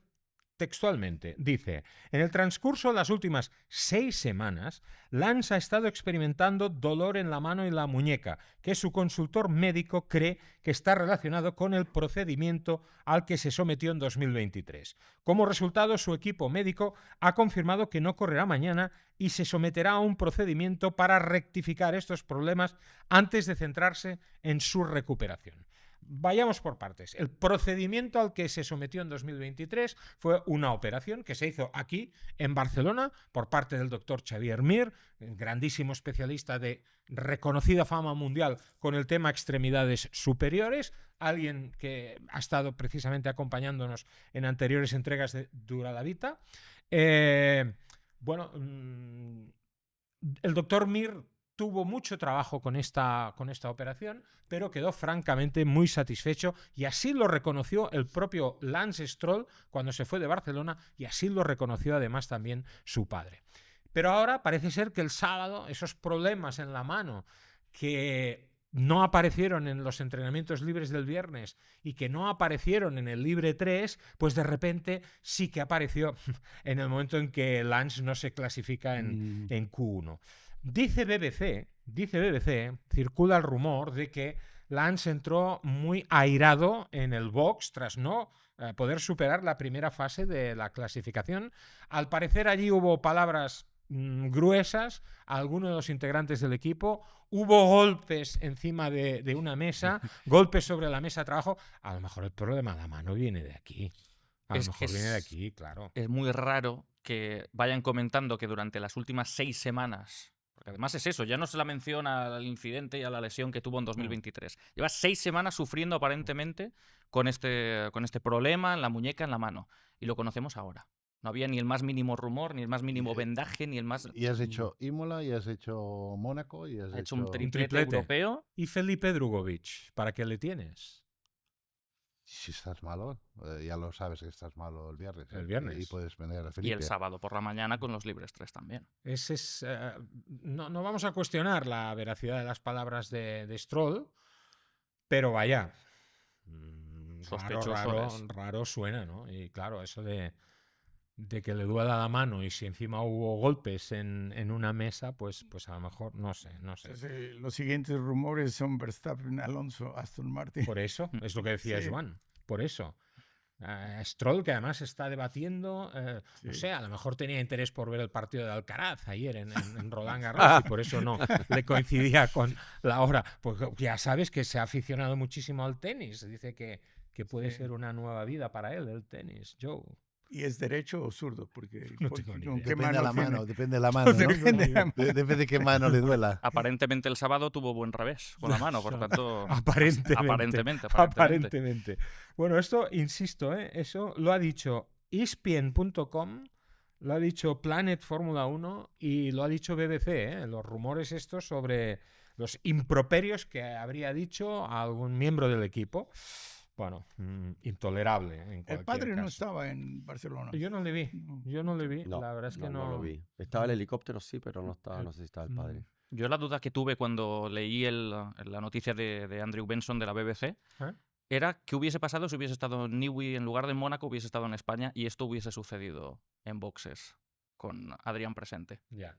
textualmente. Dice: en el transcurso de las últimas 6 semanas, Lance ha estado experimentando dolor en la mano y la muñeca, que su consultor médico cree que está relacionado con el procedimiento al que se sometió en 2023. Como resultado, su equipo médico ha confirmado que no correrá mañana y se someterá a un procedimiento para rectificar estos problemas antes de centrarse en su recuperación. Vayamos por partes. El procedimiento al que se sometió en 2023 fue una operación que se hizo aquí, en Barcelona, por parte del doctor Xavier Mir, grandísimo especialista de reconocida fama mundial con el tema extremidades superiores, alguien que ha estado precisamente acompañándonos en anteriores entregas de Dura la Vita. Bueno, el doctor Mir tuvo mucho trabajo con esta operación, pero quedó francamente muy satisfecho y así lo reconoció el propio Lance Stroll cuando se fue de Barcelona y así lo reconoció además también su padre. Pero ahora parece ser que el sábado esos problemas en la mano que no aparecieron en los entrenamientos libres del viernes y que no aparecieron en el Libre 3, pues de repente sí que apareció en el momento en que Lance no se clasifica en Q1. Dice BBC, circula el rumor de que Lance entró muy airado en el box tras no poder superar la primera fase de la clasificación. Al parecer allí hubo palabras gruesas a algunos de los integrantes del equipo, hubo golpes encima de una mesa, golpes sobre la mesa de trabajo. A lo mejor el problema de la mano viene de aquí. A lo mejor viene de aquí, claro. Es muy raro que vayan comentando que durante las últimas 6 semanas, porque además es eso, ya no se la menciona al incidente y a la lesión que tuvo en 2023. Lleva 6 semanas sufriendo aparentemente con este problema en la muñeca, en la mano. Y lo conocemos ahora. No había ni el más mínimo rumor, ni el más mínimo vendaje, ni el más... Y has hecho Imola, y has hecho Mónaco, y has Ha hecho un triplete triplete europeo. ¿Y Felipe Drugovich? ¿Para qué le tienes? Si estás malo, ya lo sabes que estás malo el viernes. El viernes. Y puedes vender a Y Felipe. el sábado por la mañana con los libres 3 también. Ese es, no vamos a cuestionar la veracidad de las palabras de Stroll, pero vaya, Sospechoso raro suena, ¿no? Y claro, eso de que le duela la mano y si encima hubo golpes en una mesa, pues a lo mejor, no sé. Entonces, los siguientes rumores son Verstappen, Alonso, Aston Martin. Por eso, es lo que decía Sí. Joan, por eso. Stroll, que además está debatiendo, no sé, a lo mejor tenía interés por ver el partido de Alcaraz ayer en Roland Garros y por eso no le coincidía con la hora. Pues ya sabes que se ha aficionado muchísimo al tenis. Dice que puede ser una nueva vida para él, el tenis, Joe. ¿Y es derecho o zurdo? Porque, No tengo ni ¿con idea. qué Depende de la tiene? mano, depende de la mano. ¿no? Depende de la mano. Depende de qué mano le duela. Aparentemente el sábado tuvo buen revés con la mano, por tanto... Aparentemente. Aparentemente. Bueno, esto, insisto, eso lo ha dicho ESPN.com, lo ha dicho Planet Fórmula 1 y lo ha dicho BBC, los rumores estos sobre los improperios que habría dicho a algún miembro del equipo. Bueno, intolerable en cualquier El padre no caso. estaba en Barcelona. Yo no le vi, No, la verdad es que no lo vi. Estaba el helicóptero, sí, pero no estaba, no sé si estaba el padre. Yo la duda que tuve cuando leí la noticia de Andrew Benson de la BBC era qué hubiese pasado si hubiese estado en Newey en lugar de en Mónaco, hubiese estado en España y esto hubiese sucedido en boxes con Adrián presente. Ya.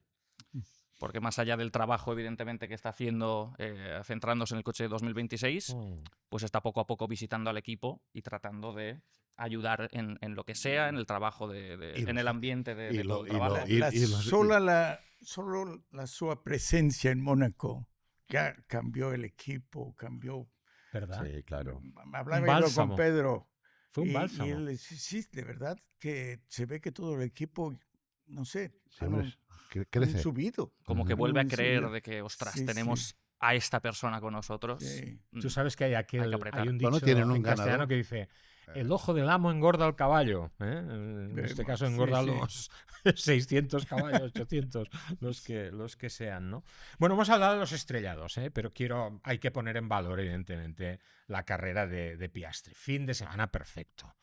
Porque más allá del trabajo, evidentemente, que está haciendo, centrándose en el coche de 2026, pues está poco a poco visitando al equipo y tratando de ayudar en lo que sea, en el trabajo, en el ambiente de todo el trabajo. Solo la sua presencia en Mónaco ya cambió el equipo, cambió. ¿Verdad? Sí, claro. Hablaba yo con Pedro. Fue un y bálsamo. él dice, sí, de verdad que se ve que todo el equipo, no sé, Sí, hombre, han crece. subido. Como que Ujú. vuelve a Han creer subido. de que, ostras, Sí, tenemos sí. a esta persona con nosotros. Sí. Tú sabes que hay apretar. un dicho Bueno, tienen un en castellano ganador. que dice: el ojo del amo engorda al caballo. ¿eh? En este caso Sí, engorda sí. los 600 caballos, 800, los que sean, ¿no? Bueno, hemos hablado de los estrellados, pero hay que poner en valor, evidentemente, la carrera de Piastri. Fin de semana perfecto.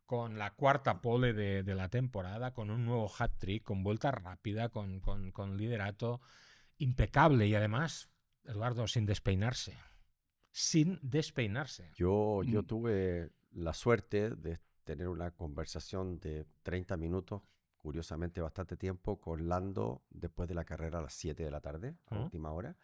Con la cuarta pole de la temporada, con un nuevo hat-trick, con vuelta rápida, con liderato impecable y además, Eduardo, sin despeinarse. Sin despeinarse. Yo tuve la suerte de tener una conversación de 30 minutos, curiosamente bastante tiempo, con Lando después de la carrera a las 7 de la tarde, a última hora.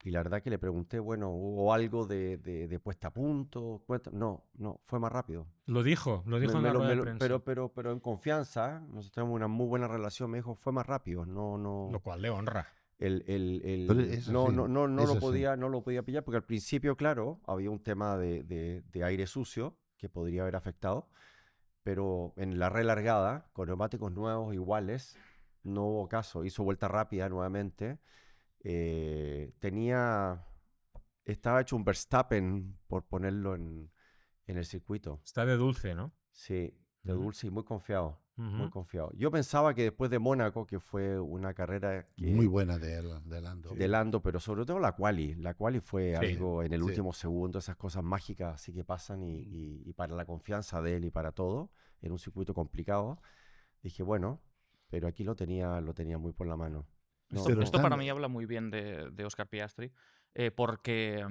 Y la verdad que le pregunté, bueno, ¿hubo algo de puesta a punto? No, fue más rápido. Lo dijo en la rueda de prensa. Pero en confianza, nosotros tenemos una muy buena relación, me dijo, fue más rápido. No, Lo cual le honra. no lo podía pillar porque al principio, claro, había un tema de aire sucio que podría haber afectado, pero en la relargada, con neumáticos nuevos iguales, no hubo caso. Hizo vuelta rápida nuevamente. Estaba hecho un Verstappen, por ponerlo en el circuito. Está de dulce, ¿no? Sí, de dulce y muy confiado. Muy Ujú. confiado. Yo pensaba que después de Mónaco, que fue una carrera Muy buena de Lando. de Lando, pero sobre todo la quali. La quali fue Sí, algo en el sí. último segundo, esas cosas mágicas así que pasan y para la confianza de él y para todo, en un circuito complicado, dije, bueno, pero aquí lo tenía muy por la mano. No, Pero Esto están- para mí habla muy bien de Oscar Piastri, porque,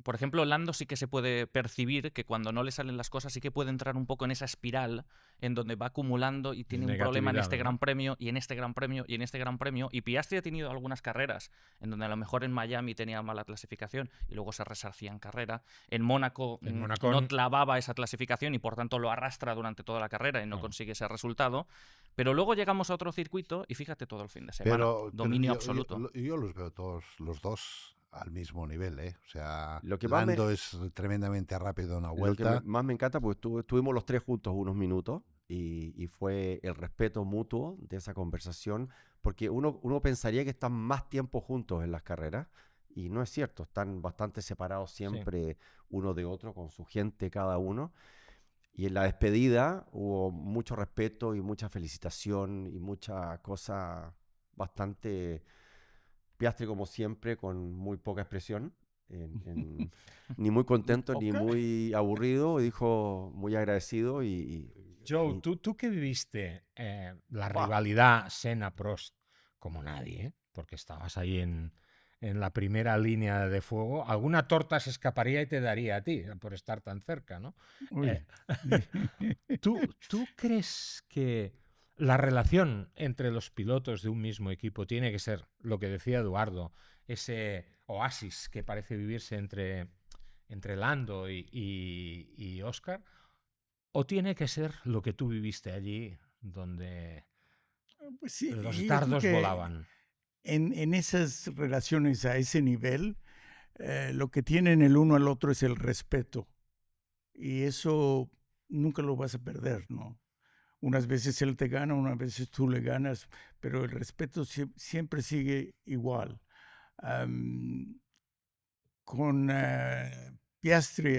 por ejemplo, Lando sí que se puede percibir que cuando no le salen las cosas sí que puede entrar un poco en esa espiral en donde va acumulando y tiene un problema en negatividad, este ¿no? Gran Premio y en este Gran Premio y en este Gran Premio. Y Piastri ha tenido algunas carreras en donde a lo mejor en Miami tenía mala clasificación y luego se resarcía en carrera. En Mónaco no clavaba esa clasificación y por tanto lo arrastra durante toda la carrera y no consigue ese resultado. Pero luego llegamos a otro circuito y fíjate todo el fin de semana. Dominio absoluto. Yo los veo todos los dos al mismo nivel, ¿eh? O sea, Lo que más Lando es tremendamente rápido en una Lo que vuelta. más me encanta, porque estuvimos los tres juntos unos minutos y fue el respeto mutuo de esa conversación, porque uno pensaría que están más tiempo juntos en las carreras y no es cierto, están bastante separados siempre uno de otro, con su gente cada uno. Y en la despedida hubo mucho respeto y mucha felicitación y mucha cosa bastante Piastri, como siempre, con muy poca expresión. Ni muy contento ni muy aburrido, dijo muy agradecido Joe, tú que viviste la rivalidad Senna-Prost como nadie, porque estabas ahí en la primera línea de fuego, alguna torta se escaparía y te daría a ti por estar tan cerca, ¿no? ¿Tú crees que la relación entre los pilotos de un mismo equipo tiene que ser lo que decía Eduardo, ese oasis que parece vivirse entre Lando y Oscar? ¿O tiene que ser lo que tú viviste allí, donde Pues sí, los yo creo dardos que volaban? En esas relaciones a ese nivel, lo que tienen el uno al otro es el respeto. Y eso nunca lo vas a perder, ¿no? Unas veces él te gana, unas veces tú le ganas, pero el respeto siempre sigue igual. Con Piastri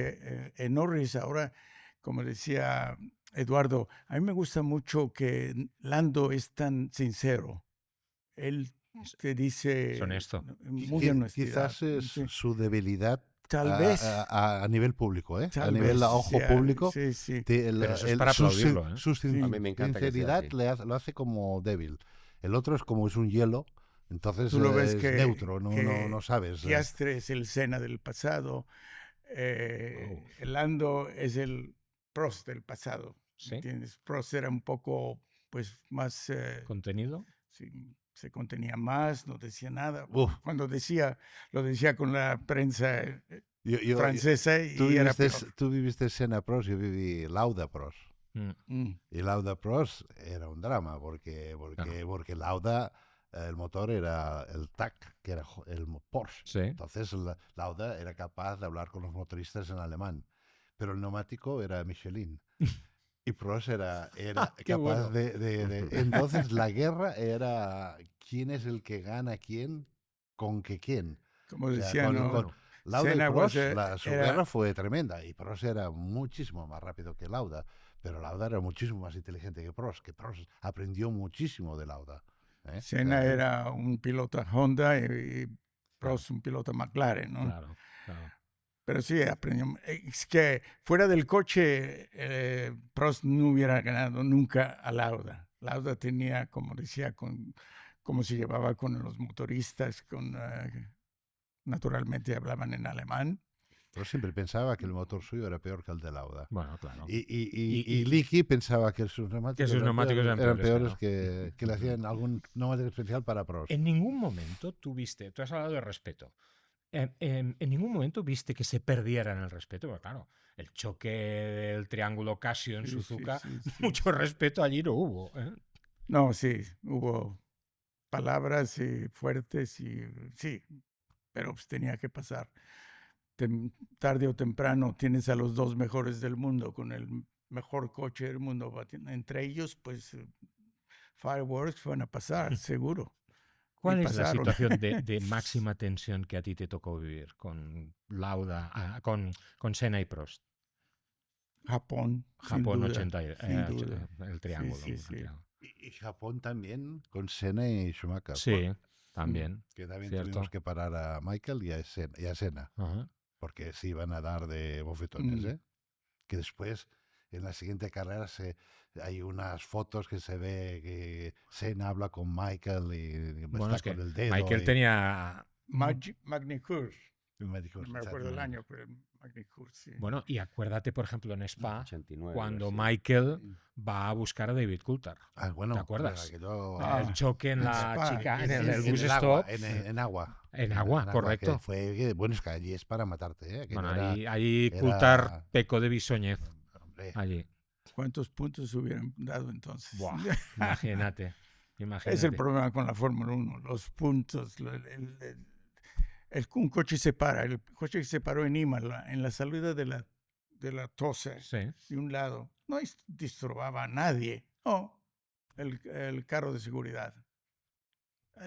en Norris, ahora, como decía Eduardo, a mí me gusta mucho que Lando es tan sincero. Él te dice Es honesto. muy honestidad. Quizás es su debilidad Tal vez. a nivel público, ¿eh? Tal a nivel vez, a ojo público. Sí, sí. Pero eso es para aplaudirlo, ¿eh? Su A mí me encanta que sea sinceridad así. lo hace como débil. El otro es como es un hielo, entonces Tú lo ves es que neutro, no sabes. Piastri es el Senna del pasado. El Lando es el Prost del pasado, Sí. ¿entiendes? Prost era un poco, pues, más... ¿Contenido? sí, se contenía más, no decía nada. Uf. Cuando decía, lo decía con la prensa Yo- francesa tú, y era viviste, peor. tú viviste Senna Prost, yo viví Lauda Prost. Mm. Mm. Y Lauda Prost era un drama, porque Lauda, el motor era el TAC, que era el Porsche. Sí. Entonces Lauda era capaz de hablar con los motoristas en alemán, pero el neumático era Michelin. Y Prost era Qué capaz bueno. Entonces la guerra era quién es el que gana quién, con que quién. Como O sea, decía, con- ¿no? con Lauda y Senna Prost, was, su era- guerra fue tremenda. Y Prost era muchísimo más rápido que Lauda. Pero Lauda era muchísimo más inteligente que Prost aprendió muchísimo de Lauda. ¿eh? Senna O sea, era un piloto Honda y Prost un piloto McLaren, ¿no? Claro, claro. Pero sí, aprendió. Es que fuera del coche, Prost no hubiera ganado nunca a Lauda. Lauda tenía, como decía, cómo se llevaba con los motoristas, naturalmente hablaban en alemán. Prost siempre pensaba que el motor suyo era peor que el de Lauda. Bueno, claro. Y Licky pensaba que sus neumáticos, sus neumáticos eran peores, que le hacían algún neumático especial para Prost. En ningún momento tú has hablado de respeto. En ningún momento viste que se perdieran el respeto, porque claro, el choque del triángulo Casio en Sí, Suzuka, sí, sí, sí. mucho respeto allí no hubo. ¿eh? No, sí, hubo palabras fuertes sí, pero pues tenía que pasar. Tarde o temprano tienes a los dos mejores del mundo con el mejor coche del mundo. Entre ellos, pues, fireworks van a pasar, seguro. ¿Cuál Y es la pasaron. situación de máxima tensión que a ti te tocó vivir con Lauda, con Senna y Prost? Japón, sin Japón duda, 80, sin duda. el triángulo. Sí, el sí. triángulo. Y Japón también, con Senna y Schumacher. Sí, también. Que también Cierto. tuvimos que parar a Michael y a Senna, Ajá. porque se iban a dar de bofetones, Mm. ¿eh? Que después, en la siguiente carrera, hay unas fotos que se ve que Senna habla con Michael y Bueno, está es que con el dedo. Michael y- tenía... Magny-Cours, y me dijo, no me acuerdo el año, pero Magny-Cours, sí. Bueno, y acuérdate, por ejemplo, en Spa, 89. cuando sí. Michael va a buscar a David Coulthard. Ah, bueno, ¿Te acuerdas? aquello- Ah, El choque en en la Spa, chica, en sí, el, sí, el sí, bus el agua, stop. en agua. En agua, que correcto. bueno, es que allí es para matarte, ¿eh? Aquello Bueno, era- ahí era- Coulthard pecó de bisoñez. hombre, Allí. ¿Cuántos puntos hubieran dado entonces? Buah, imagínate. Es el problema con la Fórmula 1, los puntos. Un coche se para, el coche se paró en Imola, en la salida de la Tosa, Sí. de un lado. No disturbaba a nadie. No, el carro de seguridad.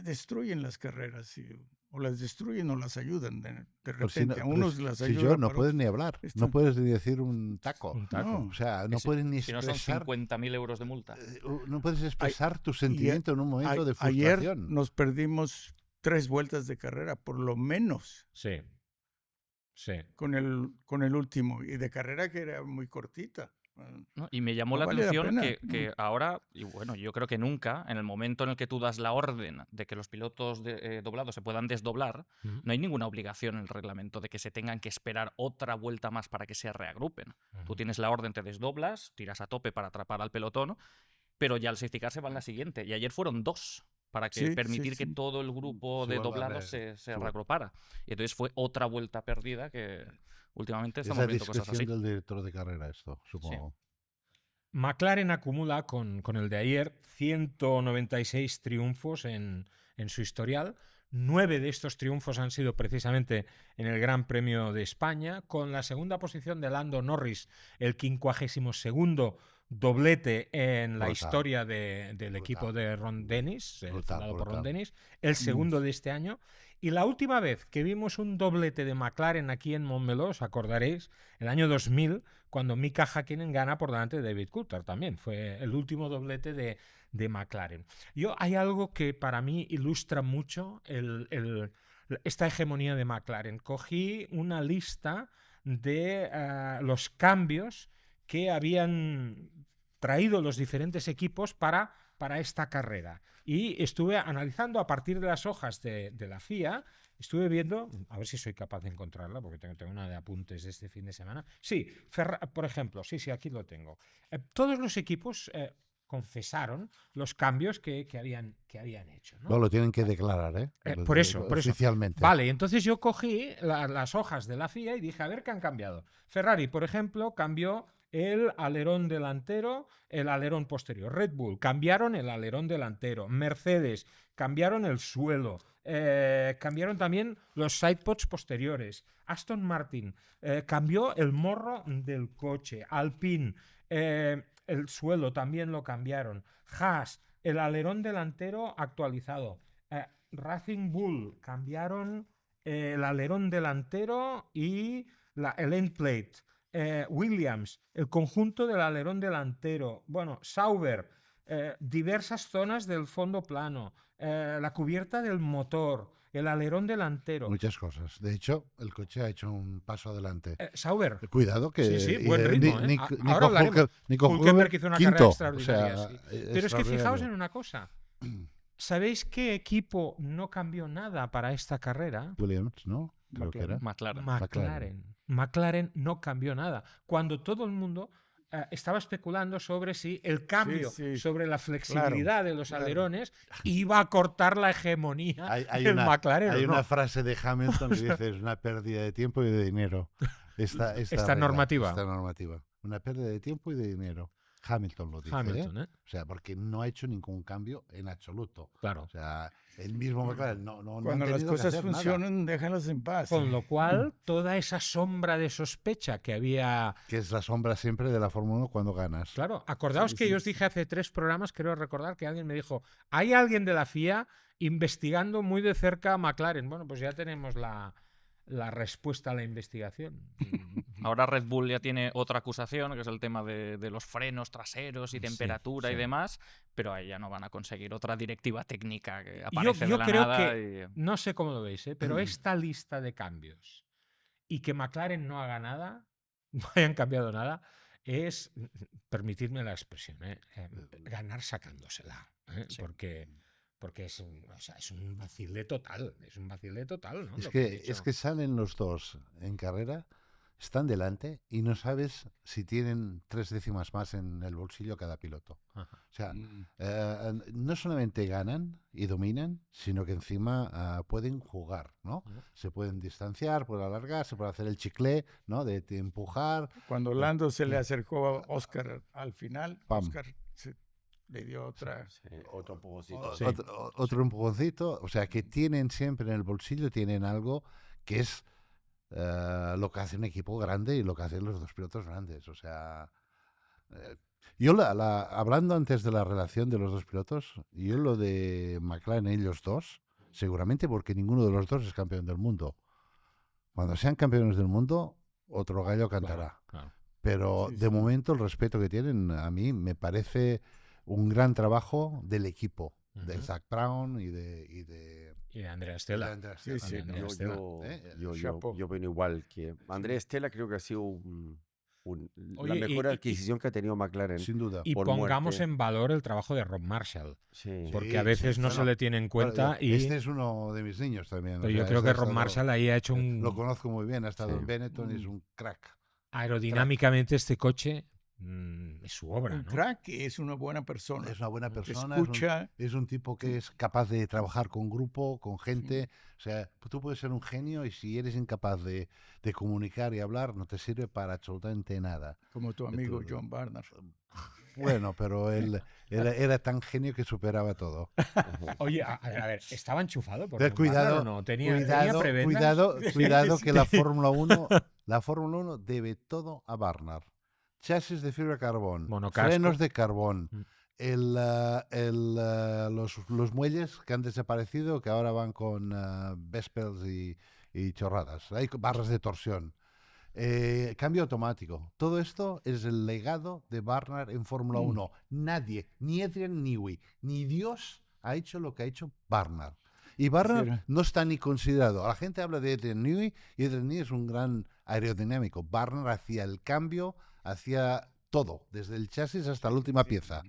Destruyen las carreras, o las destruyen o las ayudan de pero repente. A pero unos las si ayudan. yo no pero puedes ni hablar, esto- no puedes ni decir un taco. Un taco. no. O sea, no Si- puedes ni Si no son expresar, 50.000 euros de multa. no puedes expresar tu sentimiento en un momento de Ayer frustración. nos perdimos 3 vueltas de carrera, por lo menos, Sí. Sí. con el último. Y de carrera que era muy cortita. ¿No? Y me llamó No la vale la atención pena, que ahora, y bueno, yo creo que nunca, en el momento en el que tú das la orden de que los pilotos doblados se puedan desdoblar, Ujú. no hay ninguna obligación en el reglamento de que se tengan que esperar otra vuelta más para que se reagrupen. Tú tienes la orden, te desdoblas, tiras a tope para atrapar al pelotón, pero ya al safety car se va en la siguiente. Y ayer fueron 2 para que Sí, sí, permitir que sí. todo el grupo Se de vuelva a doblados se suba. reagrupara. Y entonces fue otra vuelta perdida que últimamente Es estamos la viendo cosas así. discreción del director de carrera esto, supongo. McLaren acumula con el de ayer 196 triunfos en su historial. 9 de estos triunfos han sido precisamente en el Gran Premio de España, con la segunda posición de Lando Norris, el 52º doblete en la Brutal. historia del Brutal. equipo de Ron Dennis, Brutal, fundado por Ron brutal. Dennis, el segundo de este año. Y la última vez que vimos un doblete de McLaren aquí en Montmeló, os acordaréis, el año 2000, cuando Mika Häkkinen gana por delante de David Coulthard también. Fue el último doblete de McLaren. Hay algo que para mí ilustra mucho esta hegemonía de McLaren. Cogí una lista de los cambios que habían traído los diferentes equipos para esta carrera. Y estuve analizando a partir de las hojas de la FIA Estuve viendo, a ver si soy capaz de encontrarla, porque tengo una de apuntes de este fin de semana. Sí, por ejemplo, sí, aquí lo tengo. Todos los equipos confesaron los cambios que habían hecho, ¿no? No, lo tienen que declarar, ¿eh? Por eso. Oficialmente. Vale, entonces yo cogí las hojas de la FIA y dije, a ver qué han cambiado. Ferrari, por ejemplo, cambió el alerón delantero, el alerón posterior. Red Bull, cambiaron el alerón delantero. Mercedes, cambiaron el suelo. Cambiaron también los sidepods posteriores. Aston Martin cambió el morro del coche. Alpine, el suelo también lo cambiaron. Haas, el alerón delantero actualizado. Racing Bull, cambiaron el alerón delantero y el end plate. Williams, el conjunto del alerón delantero. Bueno, Sauber, diversas zonas del fondo plano. La cubierta del motor, el alerón delantero. Muchas cosas. De hecho, el coche ha hecho un paso adelante. Sauber. Cuidado que... Sí, buen ritmo. Nico Hulkenberg hizo una quinto, carrera extraordinaria. o sea, Sí. Pero es que fijaos en una cosa. ¿Sabéis qué equipo no cambió nada para esta carrera? Williams, ¿no? Creo que era. McLaren. McLaren no cambió nada. Cuando todo el mundo estaba especulando sobre si el cambio sobre la flexibilidad de los alerones iba a cortar la hegemonía del McLaren. Hay una frase de Hamilton que dice: es una pérdida de tiempo y de dinero. Esta normativa. Una pérdida de tiempo y de dinero. Hamilton lo dice. O sea, porque no ha hecho ningún cambio en absoluto. Claro. O sea, el mismo McLaren Cuando las cosas funcionan, déjalas en paz. Con lo cual, toda esa sombra de sospecha que había... Que es la sombra siempre de la Fórmula 1 cuando ganas. Claro, acordaos que yo os dije hace 3 programas, creo recordar, que alguien me dijo, hay alguien de la FIA investigando muy de cerca a McLaren. Bueno, pues ya tenemos la respuesta a la investigación. Ahora Red Bull ya tiene otra acusación, que es el tema de los frenos traseros y temperatura y demás, pero ahí ya no van a conseguir otra directiva técnica que aparece yo de la creo nada. Que, no sé cómo lo veis, pero esta lista de cambios y que McLaren no haga nada, no hayan cambiado nada, es, permitidme la expresión, ganar sacándosela. Sí. Porque es un vacile total. Es un vacile total, ¿no? Es que salen los dos en carrera, están delante y no sabes si tienen 3 décimas más en el bolsillo cada piloto. Ajá. O sea, no solamente ganan y dominan, sino que encima pueden jugar, ¿no? Se pueden distanciar, pueden alargar, se puede hacer el chicle, ¿no? De empujar. Cuando Lando se le acercó a Oscar al final, Oscar le dio otro empujoncito. Otro empujoncito. O sea, que tienen siempre en el bolsillo, tienen algo que es lo que hace un equipo grande y lo que hacen los dos pilotos grandes. O sea, yo hablando antes de la relación de los dos pilotos, yo lo de McLaren, ellos dos, seguramente porque ninguno de los dos es campeón del mundo. Cuando sean campeones del mundo, otro gallo cantará. Claro. Pero de momento el respeto que tienen a mí me parece un gran trabajo del equipo, de Zak Brown y de Andrea Stella. Yo opino igual que Andrea Stella. Creo que ha sido la mejor adquisición que ha tenido McLaren. Sin duda. Y pongamos en valor el trabajo de Rob Marshall, porque a veces no se le tiene en cuenta. Este es uno de mis niños también. Pero yo creo que Rob Marshall ahí ha hecho Lo conozco muy bien, ha estado en Benetton y es un crack. Aerodinámicamente este coche es su obra. Un crack, es una buena persona. Es una buena persona. Escucha. Es un tipo que es capaz de trabajar con grupo, con gente. O sea, tú puedes ser un genio y si eres incapaz de comunicar y hablar, no te sirve para absolutamente nada. Como tu amigo John Barnard. Bueno, pero él era tan genio que superaba todo. Oye, a ver, ¿estaba enchufado? Pero cuidado, no? cuidado que la Fórmula 1 debe todo a Barnard. Chasis de fibra de carbón, frenos de carbón, los muelles que han desaparecido, que ahora van con Vespers y chorradas. Hay barras de torsión. Cambio automático. Todo esto es el legado de Barnard en Fórmula 1. Nadie, ni Adrian Newey, ni Dios ha hecho lo que ha hecho Barnard. Y Barnard no está ni considerado. La gente habla de Adrian Newey y Adrian Newey es un gran aerodinámico. Barnard hacía el cambio, hacía todo, desde el chasis hasta la última pieza.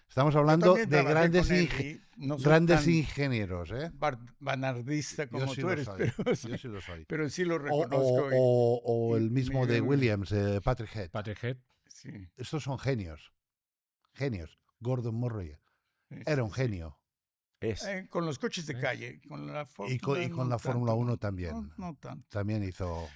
Estamos Yo hablando también de trabajé grandes, con él y no soy grandes tan ingenieros, ¿eh? vanardista Yo como sí tú lo eres, soy. pero, Yo sí lo soy. pero sí lo O, reconozco. o el y mismo de Miguel, Williams, Patrick Head. Patrick Head. sí, Estos son genios. Genios. Gordon Murray sí, era un sí. genio. Con los coches de ¿Eh? calle, con la Y con no la Fórmula tanto, 1 también. no tanto. También hizo...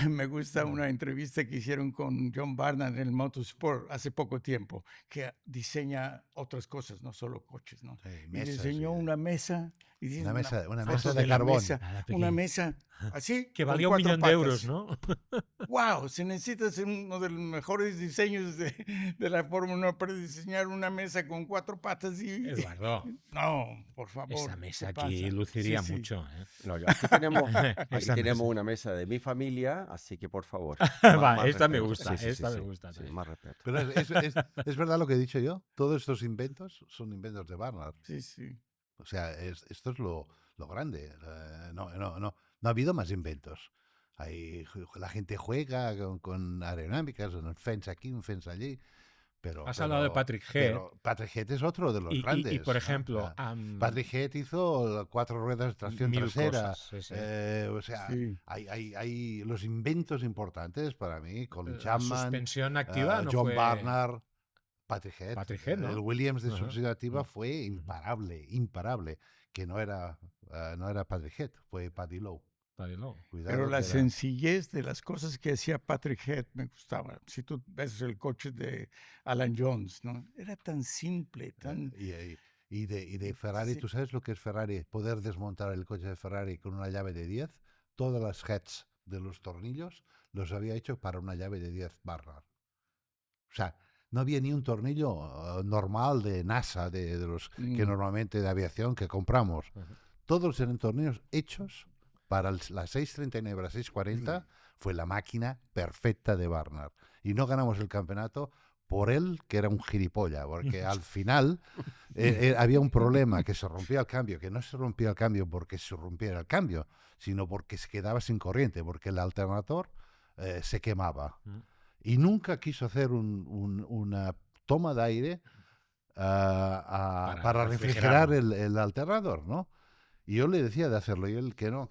Me gusta una entrevista que hicieron con John Barnard en el Motorsport hace poco tiempo, que diseña otras cosas, no solo coches, ¿no? Sí, Y mesas, diseñó sí. una mesa. Y dice Una mesa foto de la carbón. mesa, Nada, una pequeña. mesa así. Que con valía 1 4 millón de euros, patas. ¿no? ¡Wow! Se necesita ser uno de los mejores diseños de la Fórmula 1 para diseñar una mesa con 4 patas y... Eduardo, No, por favor. esa ¿qué mesa aquí pasa? luciría Sí, sí. mucho. ¿eh? No, aquí tenemos, Esa mesa. una mesa de mi familia, así que por favor. Va, esta me respeto. gusta, Sí, sí, esta sí, me sí, gusta sí, también. más respeto. Pero es verdad lo que he dicho yo. Todos estos inventos son inventos de Barnard. Sí, sí. O sea, esto es lo grande. No ha habido más inventos. La gente juega con aerodinámicas, un fence aquí, un fence allí. Pero, Has hablado de Patrick Head. Pero Patrick Head es otro de los grandes. Y, por ¿no? ejemplo, Patrick Head hizo 4 ruedas de tracción 1000 trasera. cosas, sí, sí. O sea, Sí. hay los inventos importantes para mí. Colin La Chapman, suspensión activa no John fue... Barnard, Patrick Head. Patrick Head, ¿no? El Williams de Ajá. suspensión activa fue imparable. Que no era Patrick Head, fue Paddy Lowe. Paddy Lowe. Cuidado Pero la que era- sencillez de las cosas que hacía Patrick Head me gustaba. Si tú ves el coche de Alan Jones, ¿no? Era tan simple, tan... Y de Ferrari, Sí. ¿tú sabes lo que es Ferrari? Poder desmontar el coche de Ferrari con una llave de 10. Todas las heads de los tornillos los había hecho para una llave de 10 Barnard. O sea, no había ni un tornillo normal de NASA, de los que normalmente de aviación que compramos. Ujú. Todos eran tornillos hechos para la 639, la 640. Fue la máquina perfecta de Barnard. Y no ganamos el campeonato por él, que era un gilipollas, porque al final había un problema, que se rompía el cambio, que no se rompía el cambio porque se rompiera el cambio, sino porque se quedaba sin corriente, porque el alternador se quemaba. Y nunca quiso hacer una toma de aire para refrigerar el alternador, ¿no? Y yo le decía de hacerlo, y él que no,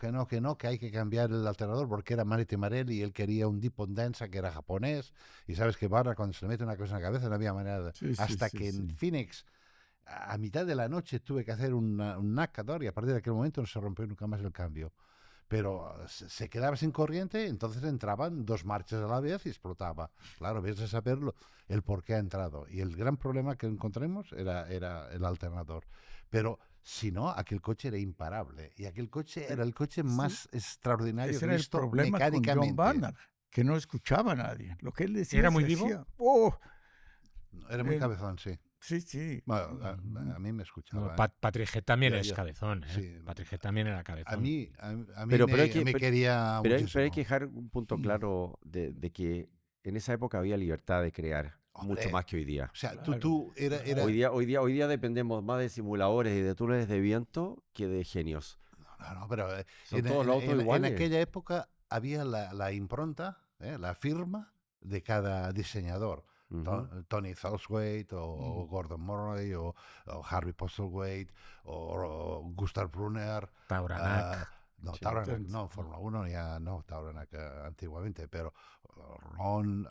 que hay que cambiar el alternador porque era Marity Marelli y él quería un Deep Condensa que era japonés. Y sabes que Barra, cuando se le mete una cosa en la cabeza, no había manera de... Sí, sí, hasta sí, que en sí. Phoenix, a mitad de la noche, tuve que hacer un NACador y a partir de aquel momento no se rompió nunca más el cambio. Pero se quedaba sin corriente, entonces entraban 2 marchas a la vez y explotaba. Claro, ves a saber el por qué ha entrado. Y el gran problema que encontramos era el alternador. Pero si no, aquel coche era imparable. Y aquel coche era el coche más extraordinario Ese que he era el visto problema con mecánicamente. John Barnard, que no escuchaba a nadie. Lo que él decía ¿Era muy se vivo? hacía. ¡Oh! Era muy cabezón, sí. Sí, sí. Bueno, a mí me escuchaba. No, Patrick Head también Ya, es ya. cabezón, ¿eh? Sí. Patrick Head también era cabezón. A mí Pero me, hay que- me pero- quería Pero hay muchísimo. que dejar un punto claro de que en esa época había libertad de crear, mucho Hombre. más que hoy día. O sea, Claro. tú era... Hoy día dependemos más de simuladores y de túneles de viento que de genios. No, pero Son todos los autos en iguales. aquella época había la impronta, la firma de cada diseñador. Ujú. Tony Thalswaite o Gordon Murray o Harry Postlethwaite o Gustav Brunner. Tauranak. No, Sí. Tauranak no, Fórmula 1 ya no, Tauranak antiguamente, pero Ron,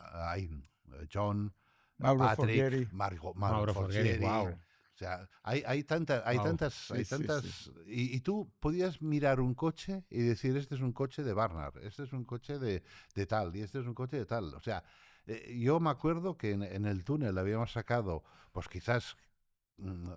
John, Mauro Patrick, Forghieri. Mauro Forghieri, Forghieri. wow. O sea, hay tantas, Sí, sí, sí. y tú podías mirar un coche y decir, este es un coche de Barnard, este es un coche de tal, y este es un coche de tal. O sea, yo me acuerdo que en el túnel habíamos sacado, pues quizás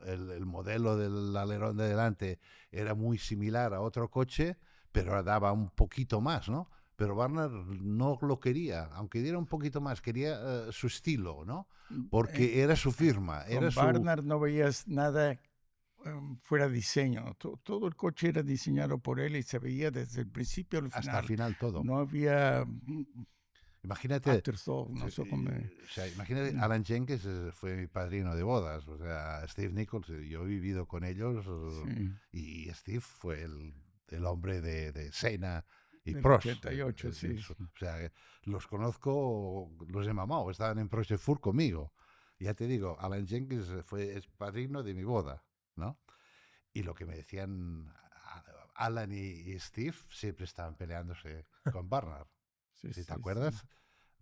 el modelo del alerón de delante era muy similar a otro coche, pero daba un poquito más, ¿no? Pero Barnard no lo quería, aunque diera un poquito más, quería su estilo, ¿no? Porque era su firma, era Con su... Barnard no veías nada fuera diseño. Todo el coche era diseñado por él y se veía desde el principio al final. Hasta el final todo. No había Imagínate, afterthought, no sé cómo... o sea, imagínate, Alan Jenkins fue mi padrino de bodas, o sea, Steve Nichols, yo he vivido con ellos Sí. y Steve fue el hombre de Senna y Del Prost. 88, sí. O sea, los conozco, los he mamado, estaban en Prost Fur conmigo. Ya te digo, Alan Jenkins es padrino de mi boda, ¿no? Y lo que me decían Alan y Steve siempre estaban peleándose con Barnard. Sí, Si te sí, acuerdas, sí.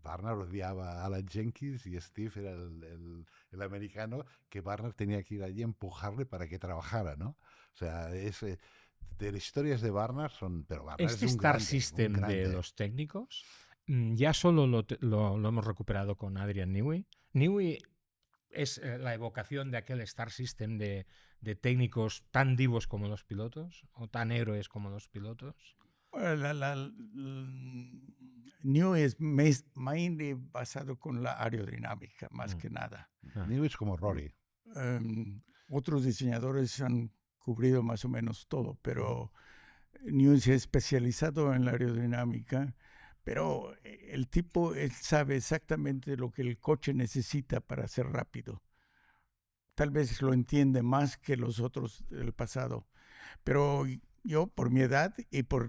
Barnard odiaba a Alan Jenkins y Steve era el americano que Barnard tenía que ir allí a empujarle para que trabajara, ¿no? O sea, de las historias de Barnard son... Pero Barnard es Este un Star grande, un System de grande. los técnicos, ya solo lo hemos recuperado con Adrian Newey. Newey es la evocación de aquel Star System de técnicos tan divos como los pilotos o tan héroes como los pilotos. Bueno, New es mainly basado con la aerodinámica, más que nada. Newey es como Rory. Otros diseñadores han cubrido más o menos todo, pero New se ha especializado en la aerodinámica, pero el tipo él sabe exactamente lo que el coche necesita para ser rápido. Tal vez lo entiende más que los otros del pasado, pero yo por mi edad y por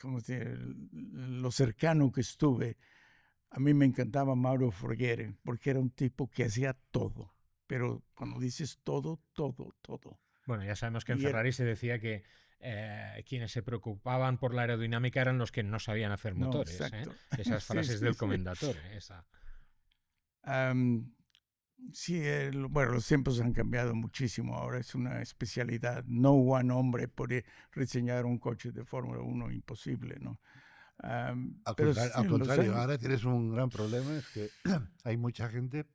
lo cercano que estuve, a mí me encantaba Mauro Forghieri, porque era un tipo que hacía todo. Pero cuando dices todo, todo, todo. Bueno, ya sabemos que en Y Ferrari se decía que quienes se preocupaban por la aerodinámica eran los que no sabían hacer No, motores. exacto. Esas Sí, frases sí, del sí. Commendatore. Esa. Sí, bueno, los tiempos han cambiado muchísimo. Ahora es una especialidad. No one hombre puede reseñar un coche de Fórmula 1, imposible, ¿no? Al Pero contrario, ahora tienes un gran problema, es que hay mucha gente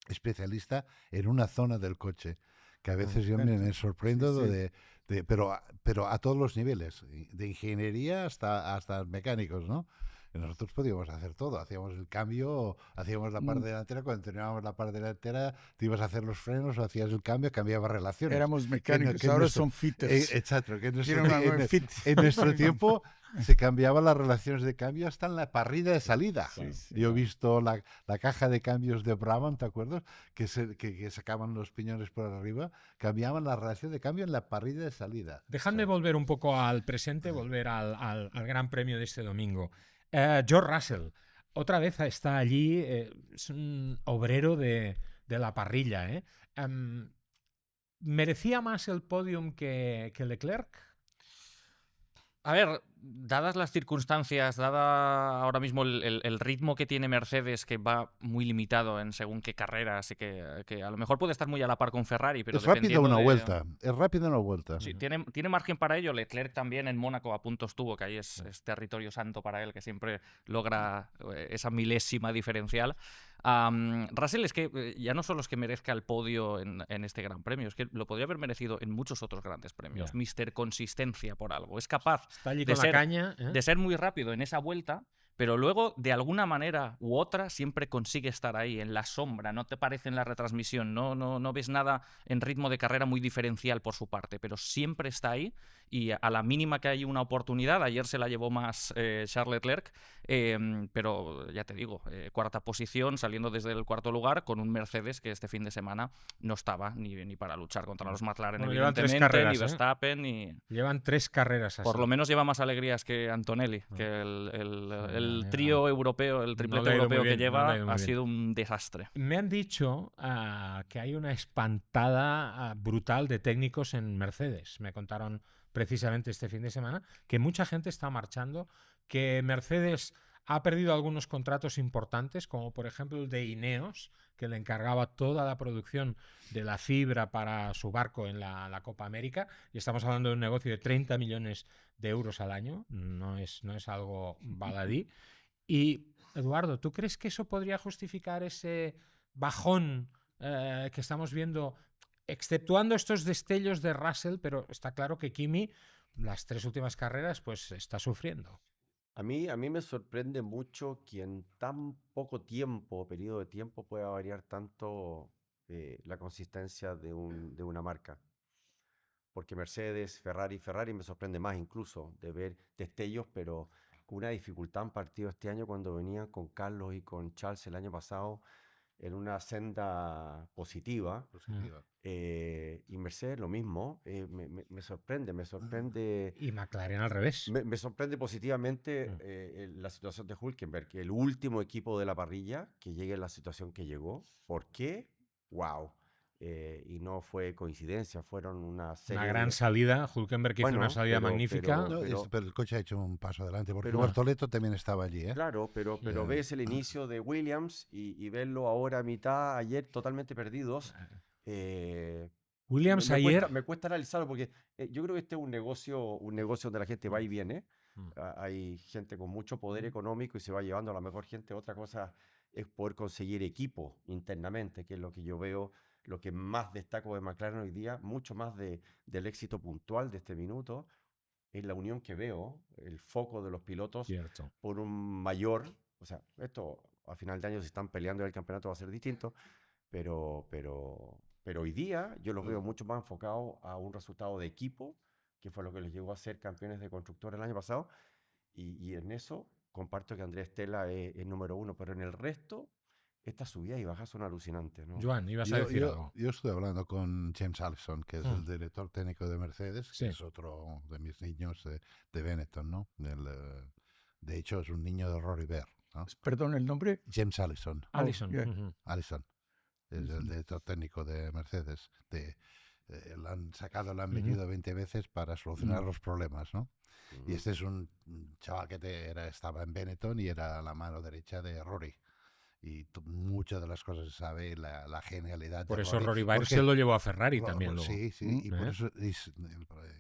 especialista en una zona del coche, que a veces yo me sorprendo Sí, sí. pero a todos los niveles, de ingeniería hasta mecánicos, ¿no? Y nosotros podíamos hacer todo, hacíamos el cambio, hacíamos la parte delantera, cuando terminábamos la parte delantera, te ibas a hacer los frenos, o hacías el cambio, cambiabas relaciones. Éramos mecánicos, que ahora nuestro- son fitters. Exacto, que Tienen una nueva fit. en nuestro tiempo se cambiaban las relaciones de cambio hasta en la parrilla de salida. Sí, sí. Yo he visto la caja de cambios de Brabham, ¿te acuerdas? Que sacaban los piñones por arriba, cambiaban la relación de cambio en la parrilla de salida. Dejadme volver un poco al presente, volver al Gran Premio de este domingo. George Russell, otra vez está allí, es un obrero de la parrilla. ¿Merecía más el podium que Leclerc? A ver, dadas las circunstancias, dada ahora mismo el ritmo que tiene Mercedes, que va muy limitado en según qué carreras, y que a lo mejor puede estar muy a la par con Ferrari, pero Es rápido dependiendo una de... vuelta, es rápido una vuelta. Sí, tiene margen para ello. Leclerc también en Mónaco a punto estuvo, que ahí es territorio santo para él, que siempre logra esa milésima diferencial. Russell es que ya no solo es que merezca el podio en este Gran Premio, es que lo podría haber merecido en muchos otros grandes premios. Ya. Mister Consistencia por algo. Es capaz Está allí de con la caña. de ser muy rápido en esa vuelta, pero luego, de alguna manera u otra, siempre consigue estar ahí, en la sombra. No te parece en la retransmisión, no ves nada en ritmo de carrera muy diferencial por su parte, pero siempre está ahí y a la mínima que hay una oportunidad, ayer se la llevó más Charles Leclerc, pero ya te digo, cuarta posición, saliendo desde el cuarto lugar, con un Mercedes que este fin de semana no estaba ni para luchar contra los McLaren, Bueno, llevan 3 evidentemente, carreras, ni Verstappen, ni... Llevan 3 carreras así. Por lo menos lleva más alegrías que Antonelli, que el trío europeo, el triplete le ha ido europeo muy que bien, lleva no le ha ido muy ha bien. sido un desastre. Me han dicho que hay una espantada brutal de técnicos en Mercedes. Me contaron precisamente este fin de semana que mucha gente está marchando, que Mercedes ha perdido algunos contratos importantes, como por ejemplo el de Ineos, que le encargaba toda la producción de la fibra para su barco en la Copa América, y estamos hablando de un negocio de 30 millones de euros al año, no es algo baladí. Y, Eduardo, ¿tú crees que eso podría justificar ese bajón que estamos viendo, exceptuando estos destellos de Russell? Pero está claro que Kimi, las 3 últimas carreras, pues está sufriendo. A mí me sorprende mucho que en tan poco tiempo, periodo de tiempo, pueda variar tanto la consistencia de una marca. Porque Mercedes, Ferrari me sorprende más incluso de ver destellos, pero con una dificultad en partido este año cuando venían con Carlos y con Charles el año pasado. en una senda positiva. Positiva. Y Mercedes lo mismo. Me sorprende. Y McLaren al revés. Me sorprende positivamente la situación de Hülkenberg, que el último equipo de la parrilla que llegue en la situación que llegó. ¿Por qué? ¡Wow! Y no fue coincidencia, fueron una serie Una gran de... salida. Hulkenberg hizo Bueno, una salida magnífica. Pero el coche ha hecho un paso adelante, porque pero- Bortoleto también estaba allí, ¿eh? Claro, pero Ya. ves el inicio de Williams y verlo ahora a mitad, ayer totalmente perdidos. Williams me ayer... me cuesta analizarlo porque yo creo que este es un negocio donde la gente va y viene. Hay gente con mucho poder económico y se va llevando a la mejor gente. Otra cosa es poder conseguir equipo internamente, que es lo que yo veo, lo que más destaco de McLaren hoy día, mucho más del éxito puntual de este minuto, es la unión que veo, el foco de los pilotos Cierto. por un mayor, o sea, esto a final de año si están peleando el campeonato va a ser distinto, pero hoy día yo los veo mucho más enfocados a un resultado de equipo, que fue lo que les llevó a ser campeones de constructores el año pasado, y en eso comparto que Andrés Stella es número 1, pero en el resto, estas subidas y bajas son alucinantes, ¿no? Joan, ibas a decir algo. Yo estoy hablando con James Allison, que es el director técnico de Mercedes, Sí. que es otro de mis niños de Benetton, ¿no? De hecho, es un niño de Rory Berr, ¿no? Perdón, ¿el nombre? James Allison. Allison. yeah. Ujú. Allison es el director técnico de Mercedes. Lo han sacado, lo han Ujú. metido 20 veces para solucionar los problemas, ¿no? Y Ujú. este es un chaval que estaba en Benetton y era la mano derecha de Rory. Y muchas de las cosas sabe la genialidad Por de eso Rory Porque- Byers se lo llevó a Ferrari también luego. Sí, sí, y por ¿Eh? eso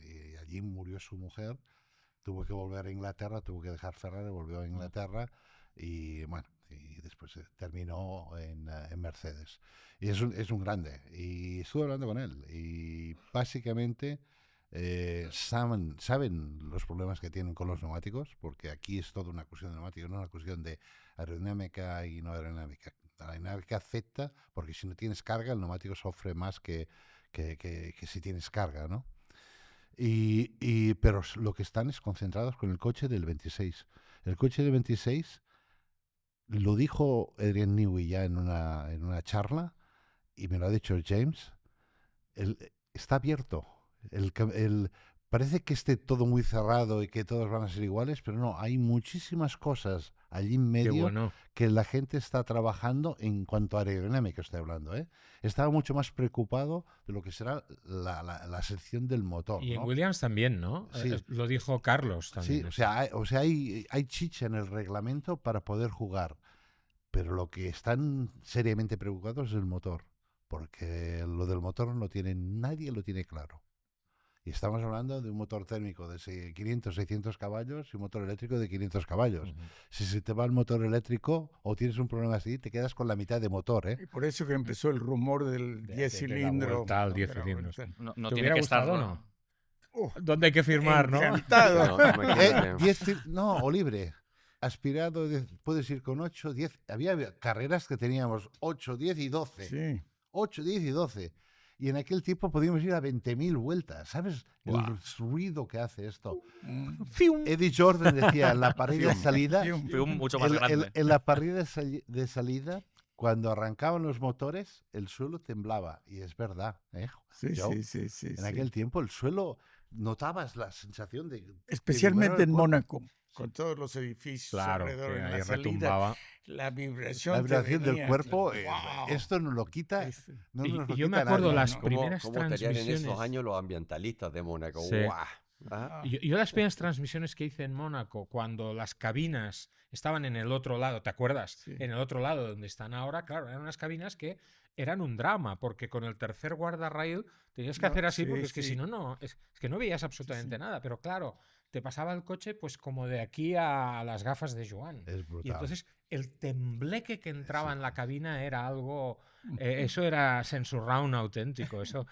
y allí murió su mujer, tuvo que volver a Inglaterra, tuvo que dejar Ferrari, volvió a Inglaterra y bueno, y después terminó en Mercedes. Y es un grande, y estuve hablando con él, y básicamente saben los problemas que tienen con los neumáticos, porque aquí es toda una cuestión de neumáticos, no una cuestión de aerodinámica y no aerodinámica. La aerodinámica afecta porque si no tienes carga, el neumático sufre más que si tienes carga, ¿no? Pero lo que están es concentrados con el coche del 26. El coche del 26 lo dijo Adrian Newey ya en una charla y me lo ha dicho James. Está abierto. Parece que esté todo muy cerrado y que todos van a ser iguales, pero no, hay muchísimas cosas allí en Qué medio bueno. que la gente está trabajando en cuanto a aerodinámica, estoy hablando, ¿eh? Estaba mucho más preocupado de lo que será la sección del motor, Y en ¿no? Williams también, ¿no? Sí. Lo dijo Carlos también. Sí, o sea, hay chicha en el reglamento para poder jugar, pero lo que están seriamente preocupados es el motor, porque lo del motor nadie lo tiene claro. Y estamos hablando de un motor térmico de 500, 600 caballos y un motor eléctrico de 500 caballos. Ujú. Si se te va el motor eléctrico o tienes un problema así, te quedas con la mitad de motor, ¿eh? Y por eso que empezó el rumor del De 10 la cilindros. vuelta al ¿no? 10 De la cilindros. vuelta. No ¿Te tiene hubiera que estar. gustado o no? Uf, ¿Dónde hay que firmar, no? encantado. No, imagínate. No, o libre. Aspirado, puedes ir con 8, 10. Había carreras que teníamos 8, 10 y 12. Sí. 8, 10 y 12. Y en aquel tiempo podíamos ir a 20.000 vueltas. ¿Sabes Guau. el ruido que hace esto? Mm. ¡Fium! Eddie Jordan decía, en la parrilla de salida, Fium, Fue un mucho más en grande. la parrilla de salida, cuando arrancaban los motores, el suelo temblaba. Y es verdad, ¿eh? Sí, Yo, sí. En aquel tiempo el suelo, notabas la sensación de... Especialmente en vibrar el Mónaco, con todos los edificios Claro, alrededor que en ahí la salida, retumbaba. la vibración, La vibración del venía. cuerpo, ¡Wow! esto nos lo quita. Es- No Y- nos lo y yo me quita acuerdo nadie. las ¿no? primeras ¿Cómo estarían en transmisiones. esos años los ambientalistas de Mónaco? Sí. ¡Guau! ¿Ah? Yo las primeras transmisiones que hice en Mónaco, cuando las cabinas estaban en el otro lado, ¿te acuerdas? Sí. En el otro lado donde están ahora, claro, eran unas cabinas que eran un drama, porque con el tercer guardarraíl tenías que No, hacer así, sí, porque es que sí. si no, es que no veías absolutamente sí. nada. Pero claro, te pasaba el coche pues como de aquí a las gafas de Joan. Es brutal. Y entonces el tembleque que entraba Sí. en la cabina era algo Eso era sensurround auténtico. Eso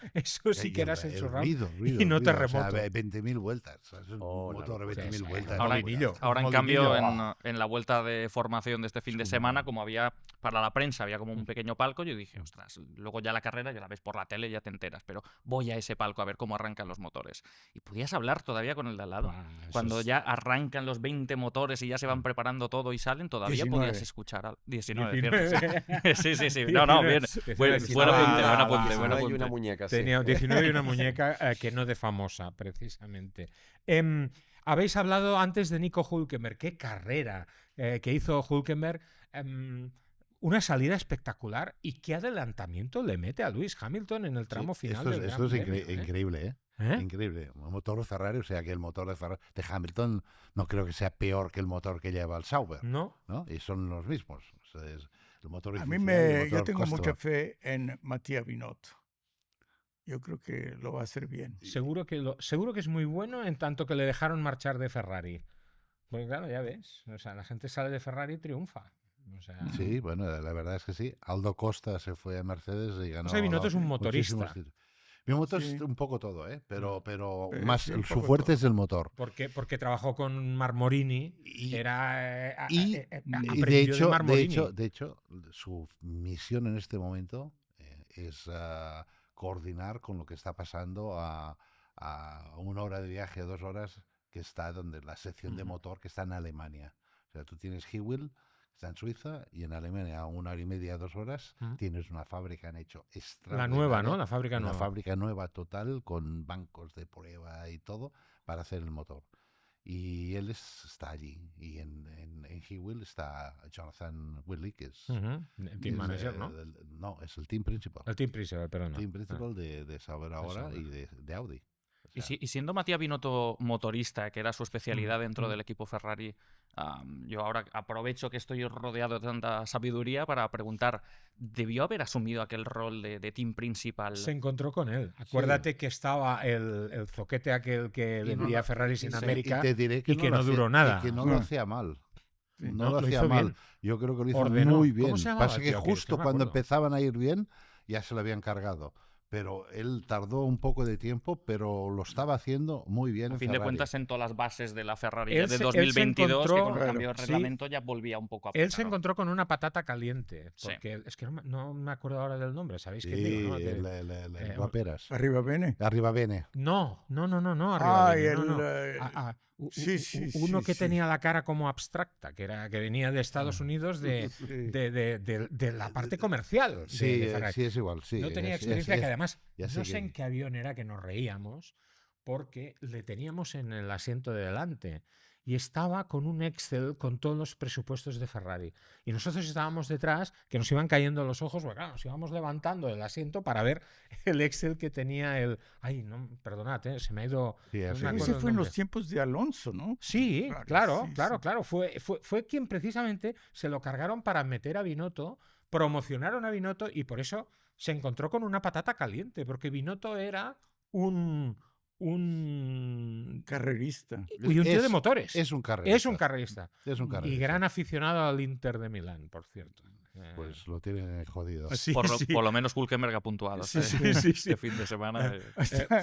sí que era sensurround. Ruido, y no ruido, terremoto. O sea, 20.000 vueltas. Es un Oh, motor de locura. 20.000 Sí, vueltas. Ahora, molinillo. ahora en Molinillo. cambio, en la vuelta de formación de este fin de semana, como había para la prensa, había como un pequeño palco, yo dije, ostras, luego ya la carrera ya la ves por la tele y ya te enteras, pero voy a ese palco a ver cómo arrancan los motores. Y podías hablar todavía con el de al lado. Buah, eso Cuando es- ya arrancan los 20 motores y ya se van preparando todo y salen, todavía 19. podías escuchar al 19. 19. Sí. No, no, bien. 19. Buen apunte, buen apunte, buen 19 y apunte. una muñeca, sí. Tenía 19 y una muñeca que no de famosa, precisamente. Habéis hablado antes de Nico Hülkenberg. ¡Qué carrera que hizo Hülkenberg! Una salida espectacular y qué adelantamiento le mete a Lewis Hamilton en el tramo final del Esto Gran es Premio, ¿eh? increíble, ¿eh? ¿Eh? Increíble. Un motor de Ferrari, o sea que el motor de Hamilton no creo que sea peor que el motor que lleva el Sauber, ¿No? ¿no? Y son los mismos. O sea, es el motor A mí inicial y el yo motor tengo costo. mucha fe en Matías Binotto. Yo creo que lo va a hacer bien. Seguro que es muy bueno en tanto que le dejaron marchar de Ferrari. Pues claro, ya ves. O sea, la gente sale de Ferrari y triunfa. O sea, Sí, bueno, la verdad es que sí. Aldo Costa se fue a Mercedes y ganó. O sea, Binotto es un muchísimos motorista. títulos. Binotto Sí. es un poco todo, ¿eh? Pero Sí, su un poco fuerte todo. es el motor. porque trabajó con Marmorini. Y- Era Y, aprendió de hecho, Marmorini. su misión en este momento es coordinar con lo que está pasando a 1 hora de viaje, 2 horas, que está donde la sección de Ujú. motor que está en Alemania. O sea, tú tienes Hewell, que está en Suiza, y en Alemania a 1 hora y media, 2 horas, Ujú. tienes una fábrica han hecho La extraordinaria. nueva, ¿no? La fábrica Una nueva. fábrica nueva total, con bancos de prueba y todo, para hacer el motor. Y él está allí. Y en Hewell está Jonathan Willey, que es... Ujú. El que team es, manager, ¿no? no, es el team principal. El team principal, perdón. Team principal de Sauber ahora Sauber. y de Audi. O Y, sea, y siendo Matías Binotto motorista, que era su especialidad dentro del equipo Ferrari, yo ahora aprovecho que estoy rodeado de tanta sabiduría para preguntar, ¿debió haber asumido aquel rol de team principal? Se encontró con él. Acuérdate que estaba el zoquete aquel que vendía Ferraris en sí, América y te diré y que lo no hacía- duró nada. y que no No. lo hacía mal. Sí. No No, lo lo hacía hizo mal. bien. Yo creo que lo hizo Ordenó. muy ¿Cómo bien. se llamaba Pasa el que tío? Que justo me cuando acuerdo. empezaban a ir bien, ya se lo habían cargado. Pero él tardó un poco de tiempo, pero lo estaba haciendo muy bien A en fin de Ferrari. cuentas, sentó las bases de la Ferrari Él ya de se 2022, que con encontró- el cambio de sí. reglamento ya volvía un poco a Él se petar. encontró con una patata caliente. Sí. Porque es que no me acuerdo ahora del nombre. ¿Sabéis Sí, qué digo? ¿no? Guaperas. Arriba Bene. Arriba Bene. No, arriba Ah, Bene, el, no. eh, sí, sí, Uno sí, que sí. tenía la cara como abstracta, que venía de Estados Unidos de, Sí. de la parte comercial de Sí, Ferrari. sí, es igual. Sí, No tenía es- experiencia, es- que además ya no sé sé que- en qué avión era que nos reíamos, porque le teníamos en el asiento de delante y estaba con un Excel con todos los presupuestos de Ferrari. Y nosotros estábamos detrás, que nos iban cayendo los ojos, porque claro, nos íbamos levantando del asiento para ver el Excel que tenía el... Ay, no, perdonad, se me ha ido... Sí, no así me que- acuerdo Ese el fue en los nombre. tiempos de Alonso, ¿no? Sí, Claro, claro. sí. Fue quien precisamente se lo cargaron para meter a Binotto, promocionaron a Binotto y por eso se encontró con una patata caliente, porque Binotto era un Carrerista. tío de motores. Es un carrerista. Es un carrerista. Es un Y carrerista. gran aficionado al Inter de Milán, por cierto. Pues lo tiene jodido. Sí, sí. Por lo menos Hülkenberg ha puntuado Sí, este, sí, sí. este fin de semana.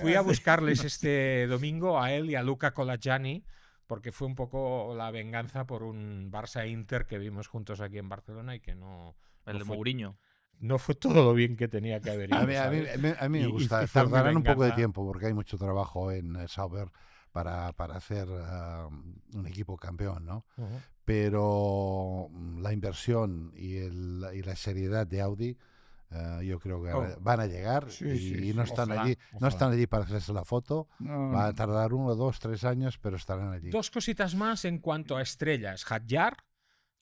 Fui a buscarles este domingo a él y a Luca Colagiani, porque fue un poco la venganza por un Barça-Inter que vimos juntos aquí en Barcelona y que no El de fue- Mourinho. no fue todo lo bien que tenía que haber ido. A mí ¿sabes? me Y- gusta. y fue mi Tardarán un poco de venganza. tiempo porque hay mucho trabajo en Sauber para hacer un equipo campeón, ¿no? Ujú. Pero la inversión y la seriedad de Audi, yo creo que Oh. van a llegar Sí, y sí, no sí. están Ojalá, allí, no ojalá. están allí para hacerse la foto. No, Va a no. tardar 1, 2, 3 años, pero estarán allí. Dos cositas más en cuanto a estrellas. Hadjar,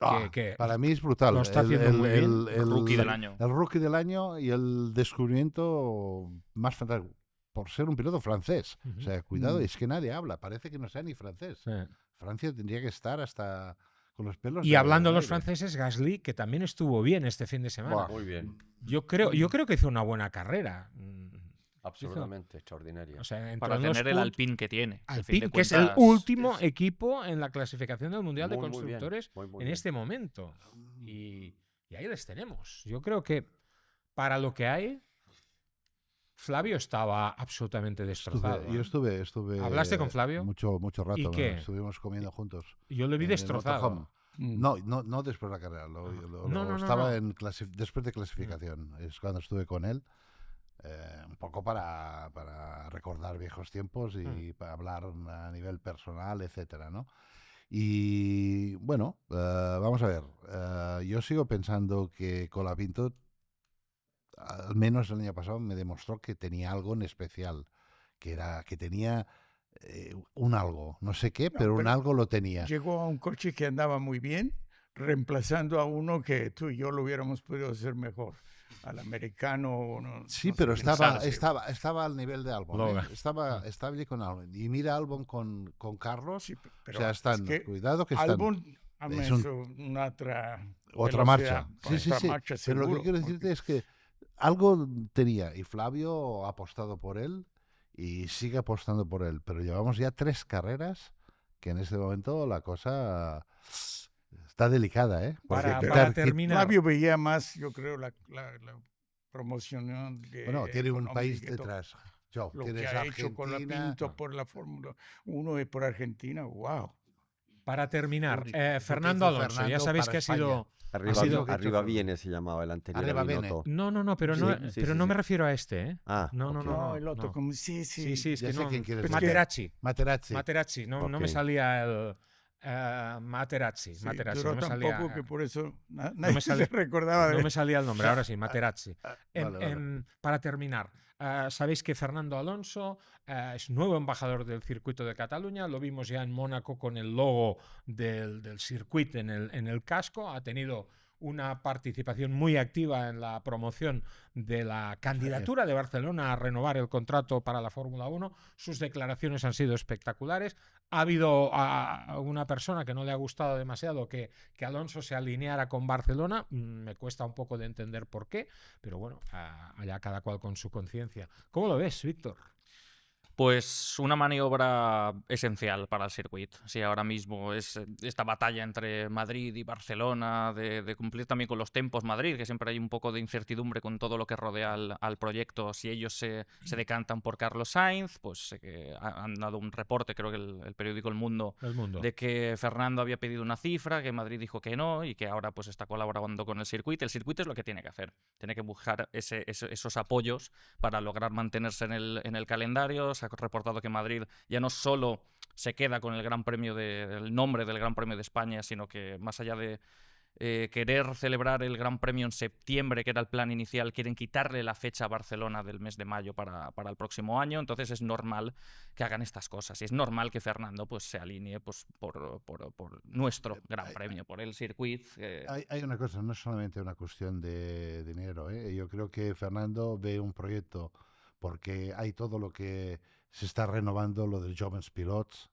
Ah, que para mí es brutal. lo está haciendo muy bien. Rookie del año. El rookie del año y el descubrimiento más fantástico. Por ser un piloto francés. Ujú. O sea, cuidado, Mm. es que nadie habla. Parece que no sea ni francés. sí. Francia tendría que estar hasta con los pelos. Y hablando de de los franceses, Gasly, que también estuvo bien este fin de semana. Buah. Muy bien. Yo creo que hizo una buena carrera. Absolutamente extraordinaria. O sea, entró Para en los tener el puntos- Alpine que tiene. que al fin Alpine, de que es el cuentas último es- equipo en la clasificación del Mundial de Muy, muy bien, Constructores muy, muy en bien. este momento. Y ahí les tenemos. Yo creo que para lo que hay, Flavio estaba absolutamente destrozado. Yo ¿eh? estuve ¿Hablaste con Flavio? mucho rato. ¿Y qué? Estuvimos comiendo juntos. Yo le vi en el destrozado. motorhome. Mm. No después de la carrera. No. Estaba después de clasificación. Es cuando estuve con él. Un poco para recordar viejos tiempos y para hablar a nivel personal, etcétera, ¿no? Y bueno, vamos a ver. Yo sigo pensando que Colapinto, al menos el año pasado, me demostró que tenía algo en especial, que tenía un algo, no sé qué, No, pero un pero algo lo tenía. llegó a un coche que andaba muy bien, reemplazando a uno que tú y yo lo hubiéramos podido hacer mejor. Al americano. No, Sí, no sé pero quién estaba al nivel de Albon. Logan. Estaba allí con Albon. Y mira Albon con Carlos. Sí, O pero sea, es que cuidado que están. Albon ha es messo un'altra otra velocidad, marcha. Sí. otra marcha Pero lo que seguro, quiero decirte porque- es que algo tenía. Y Flavio ha apostado por él y sigue apostando por él. Pero llevamos ya 3 carreras que en este momento la cosa está delicada, ¿eh? Porque Para terminar. Flavio veía más, yo creo, la promoción bueno, tiene un económica país y todo. detrás. Joe, Lo que tienes ha hecho con la Argentina. Pinto por la Fórmula 1 y por Argentina, wow. Para terminar, Único. Lo que Fernando hizo Alonso, ya Fernando sabéis para que ha sido... Arriba, sido- arriba viene se llamaba el anterior. Arriba a Bene. Binotto. No, pero Sí, no, sí, pero sí, no sí. me refiero a este, ¿eh? Ah, No, ok. No, el otro, no. como sí. Sí, es Ya que sé no. quién quieres Pues decir. Materazzi. Materazzi. No me Ok. salía el... Materazzi, Sí, Materazzi, duró no me tan salía... poco que por eso nadie me salía- se recordaba de No me salía el nombre, ahora sí, Materazzi. Vale. Para terminar, sabéis que Fernando Alonso es nuevo embajador del circuito de Cataluña, lo vimos ya en Mónaco con el logo del circuito en el casco, ha tenido una participación muy activa en la promoción de la candidatura de Barcelona a renovar el contrato para la Fórmula 1. Sus declaraciones han sido espectaculares. Ha habido una persona que no le ha gustado demasiado que Alonso se alineara con Barcelona. Me cuesta un poco de entender por qué, pero bueno, allá cada cual con su conciencia. ¿Cómo lo ves, Víctor? Pues una maniobra esencial para el circuito. Sí, ahora mismo es esta batalla entre Madrid y Barcelona, de cumplir también con los tempos Madrid, que siempre hay un poco de incertidumbre con todo lo que rodea al proyecto. Si ellos se decantan por Carlos Sainz, pues han dado un reporte, creo que el periódico El Mundo, de que Fernando había pedido una cifra, que Madrid dijo que no y que ahora pues está colaborando con el circuito. El circuito es lo que tiene que hacer. Tiene que buscar esos apoyos para lograr mantenerse en el calendario. Se ha reportado que Madrid ya no solo se queda con el Gran Premio el nombre del Gran Premio de España, sino que más allá de querer celebrar el Gran Premio en septiembre, que era el plan inicial, quieren quitarle la fecha a Barcelona del mes de mayo para el próximo año. Entonces es normal que hagan estas cosas y es normal que Fernando pues se alinee pues, por nuestro Gran Premio, por el circuito. Hay una cosa, no es solamente una cuestión de dinero, ¿eh? Yo creo que Fernando ve un proyecto porque hay todo lo que se está renovando, lo de Jóvenes Pilots,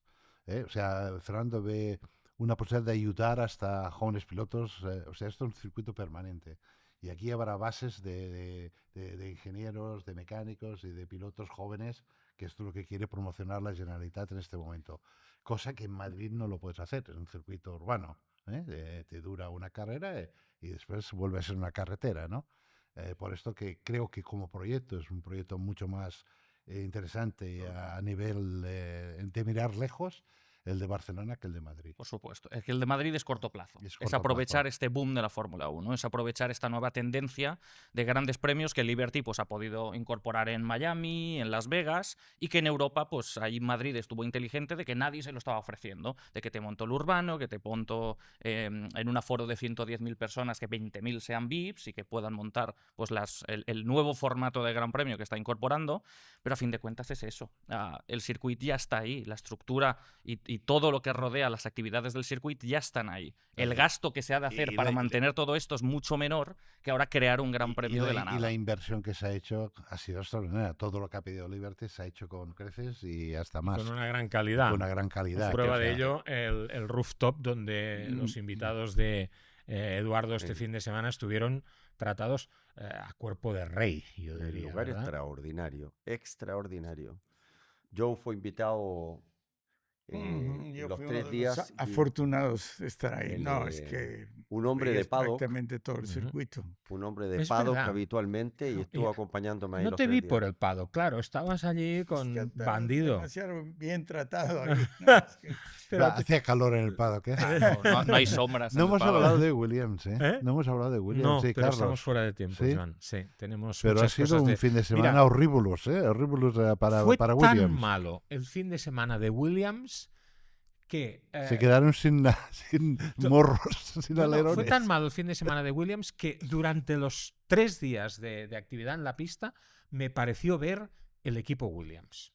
¿eh? O sea, Fernando ve una posibilidad de ayudar hasta jóvenes pilotos. O sea, esto es un circuito permanente. Y aquí habrá bases de ingenieros, de mecánicos y de pilotos jóvenes, que esto es lo que quiere promocionar la Generalitat en este momento. Cosa que en Madrid no lo puedes hacer, es un circuito urbano, ¿eh? Te dura una carrera y después vuelve a ser una carretera, ¿no? Por esto que creo que como proyecto es un proyecto mucho más interesante a nivel de mirar lejos, el de Barcelona, que el de Madrid. Por supuesto. Es que el de Madrid es corto plazo. Es Es corto aprovechar plazo. este boom de la Fórmula 1, es aprovechar esta nueva tendencia de grandes premios que Liberty pues, ha podido incorporar en Miami, en Las Vegas, y que en Europa, pues ahí Madrid estuvo inteligente de que nadie se lo estaba ofreciendo, de que te monto el urbano, que te monto en un aforo de 110.000 personas, que 20.000 sean VIPs y que puedan montar pues, el nuevo formato de Gran Premio que está incorporando, pero a fin de cuentas es eso. El circuito ya está ahí, la estructura y todo lo que rodea las actividades del circuito ya están ahí. El gasto que se ha de hacer para mantener todo esto es mucho menor que ahora crear un Gran Premio de la nada. Y la inversión que se ha hecho ha sido extraordinaria. Todo lo que ha pedido Liberty se ha hecho con creces y hasta más. Con una gran calidad. Con una gran calidad. Prueba de ello el rooftop donde los invitados de Eduardo este fin de semana estuvieron tratados a cuerpo de rey, yo diría. El lugar ¿verdad? extraordinario, extraordinario. Joe fue invitado Yo los fui 3 uno de los días. afortunados de estar ahí. el, No, es eh, que un hombre veías de paddock, prácticamente todo el circuito. un hombre de Es paddock verdad. habitualmente, y No, estuvo acompañándome ahí no los te 3 vi días. por el Pado, claro, estabas allí Es que con estaba Bandido. demasiado bien tratado ahí. ¿no? Es que- Pero Hacía calor en el paddock, ¿eh? No hay sombras. No en el hemos paddock. hablado de Williams, ¿eh? ¿Eh? No hemos hablado de Williams, No, sí, pero Carlos. estamos fuera de tiempo, ¿Sí? Joan. Sí, tenemos Pero ha muchas sido cosas un fin de semana Mira, horribles, ¿eh? Horribles fue para tan Williams. malo el fin de semana de Williams que... Se quedaron sin morros, sin no, alerones. fue tan malo el fin de semana de Williams que durante los 3 días de actividad en la pista me pareció ver el equipo Williams.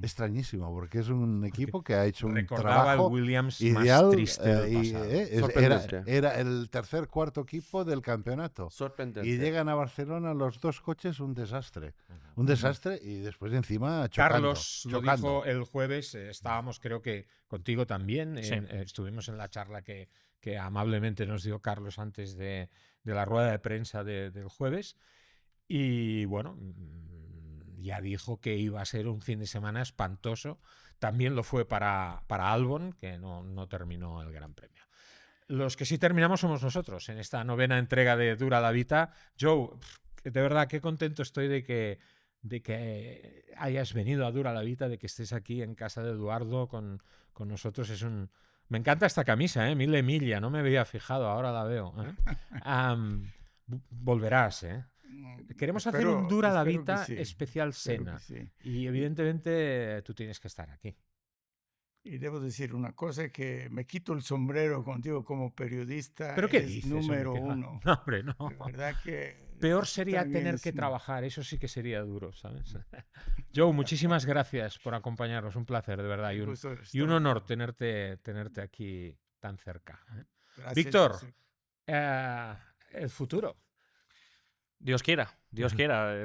Extrañísimo, porque es un equipo que ha hecho un Recordaba el trabajo Williams ideal. más triste del pasado. Sorprendente. Era el tercer, cuarto equipo del campeonato. Sorprendente. Y llegan a Barcelona los 2 coches, un desastre. Un desastre y después encima chocando. Carlos lo chocando. dijo el jueves, estábamos creo que contigo también, Sí. estuvimos en la charla que amablemente nos dio Carlos antes de la rueda de prensa del jueves y bueno, ya dijo que iba a ser un fin de semana espantoso, también lo fue para Albon, que no terminó el Gran Premio. Los que sí terminamos somos nosotros en esta 9ª entrega de Dura la Vita. Joe, de verdad, qué contento estoy de que hayas venido a Dura la Vita, de que estés aquí en casa de Eduardo con nosotros. Me encanta esta camisa, 1000 milla, no me había fijado, ahora la veo. Volverás, Queremos hacer un Dura la espero que Vita sí, especial espero Senna. que sí. Y evidentemente tú tienes que estar aquí. Y debo decir una cosa, que me quito el sombrero contigo como periodista. ¿Pero qué es dices? número hombre? 1. No, hombre, no. De verdad que... Peor sería también tener es que un- trabajar, eso sí que sería duro, ¿sabes? Joe, muchísimas gracias por acompañarnos, un placer, de verdad, y un gusto estar honor tenerte aquí tan cerca. Gracias, Víctor, José. el futuro. Dios quiera.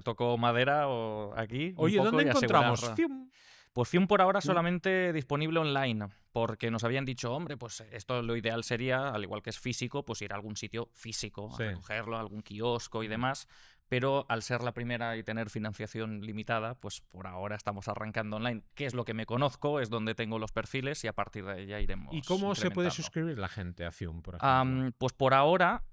Toco madera o aquí. un Oye, poco ¿dónde y asegurar- encontramos? Fium. Pues Fium por ahora solamente disponible online, porque nos habían dicho, hombre, pues esto lo ideal sería, al igual que es físico, pues ir a algún sitio físico, Sí. a recogerlo, a algún kiosco y demás. Pero al ser la primera y tener financiación limitada, pues por ahora estamos arrancando online, que es lo que me conozco, es donde tengo los perfiles y a partir de ahí ya iremos. ¿Y cómo se puede incrementando. suscribir la gente a Fium, por ejemplo? Pues por ahora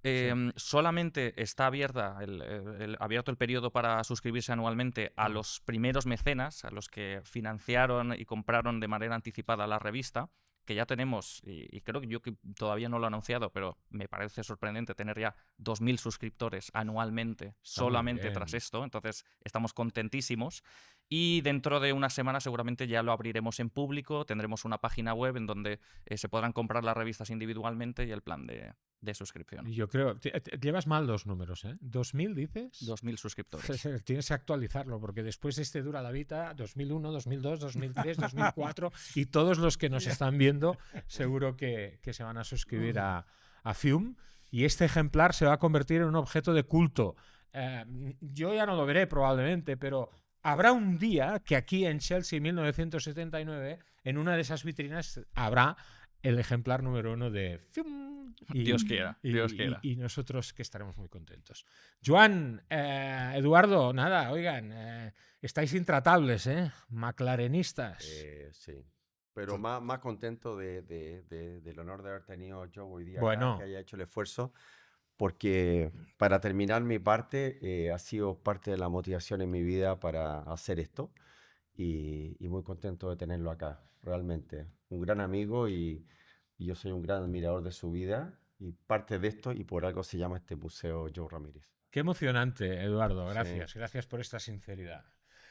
solamente está abierto el periodo para suscribirse anualmente a los primeros mecenas, a los que financiaron y compraron de manera anticipada la revista, que ya tenemos, y creo que yo que todavía no lo he anunciado, pero me parece sorprendente tener ya 2.000 suscriptores anualmente Está muy solamente tras bien. esto, entonces estamos contentísimos. Y dentro de una semana seguramente ya lo abriremos en público, tendremos una página web en donde se podrán comprar las revistas individualmente y el plan de suscripción. Yo creo, llevas mal los números, ¿eh? ¿2000 dices? 2.000 suscriptores. Tienes que actualizarlo, porque después de este Dura la Vita, 2001, 2002, 2003, 2004, y todos los que nos están viendo seguro que se van a suscribir a Fium, y este ejemplar se va a convertir en un objeto de culto. Yo ya no lo veré probablemente, pero habrá un día que aquí en Chelsea 1979, en una de esas vitrinas, habrá el ejemplar número 1 de Fium. Dios quiera, Dios quiera. Y nosotros que estaremos muy contentos. Joan, Eduardo, nada, oigan, estáis intratables, McLarenistas. Sí. Pero más contento del honor de haber tenido yo hoy día Bueno. acá, que haya hecho el esfuerzo, porque para terminar mi parte, ha sido parte de la motivación en mi vida para hacer esto, y muy contento de tenerlo acá, realmente. Un gran amigo, y yo soy un gran admirador de su vida y parte de esto, y por algo se llama este museo Joe Ramírez. Qué emocionante, Eduardo. Gracias. Gracias por esta sinceridad.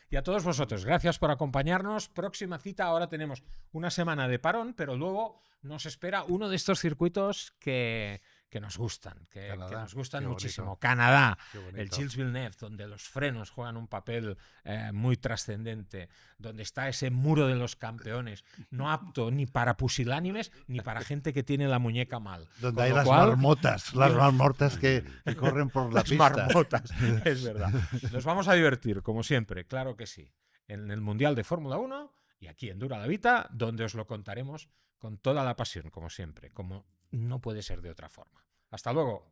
Y a todos vosotros, gracias por acompañarnos. Próxima cita, ahora tenemos una semana de parón, pero luego nos espera uno de estos circuitos que nos gustan, que Canadá, nos gustan qué muchísimo. bonito. Canadá, Qué el bonito. Gilles Villeneuve, donde los frenos juegan un papel muy trascendente, donde está ese muro de los campeones, no apto ni para pusilánimes ni para gente que tiene la muñeca mal. Donde Con hay lo las cual, marmotas que corren por la las pista. marmotas, es verdad. Nos vamos a divertir, como siempre, claro que sí. En el Mundial de Fórmula 1 y aquí en Dura la Vita, donde os lo contaremos con toda la pasión, como siempre, como no puede ser de otra forma. Hasta luego.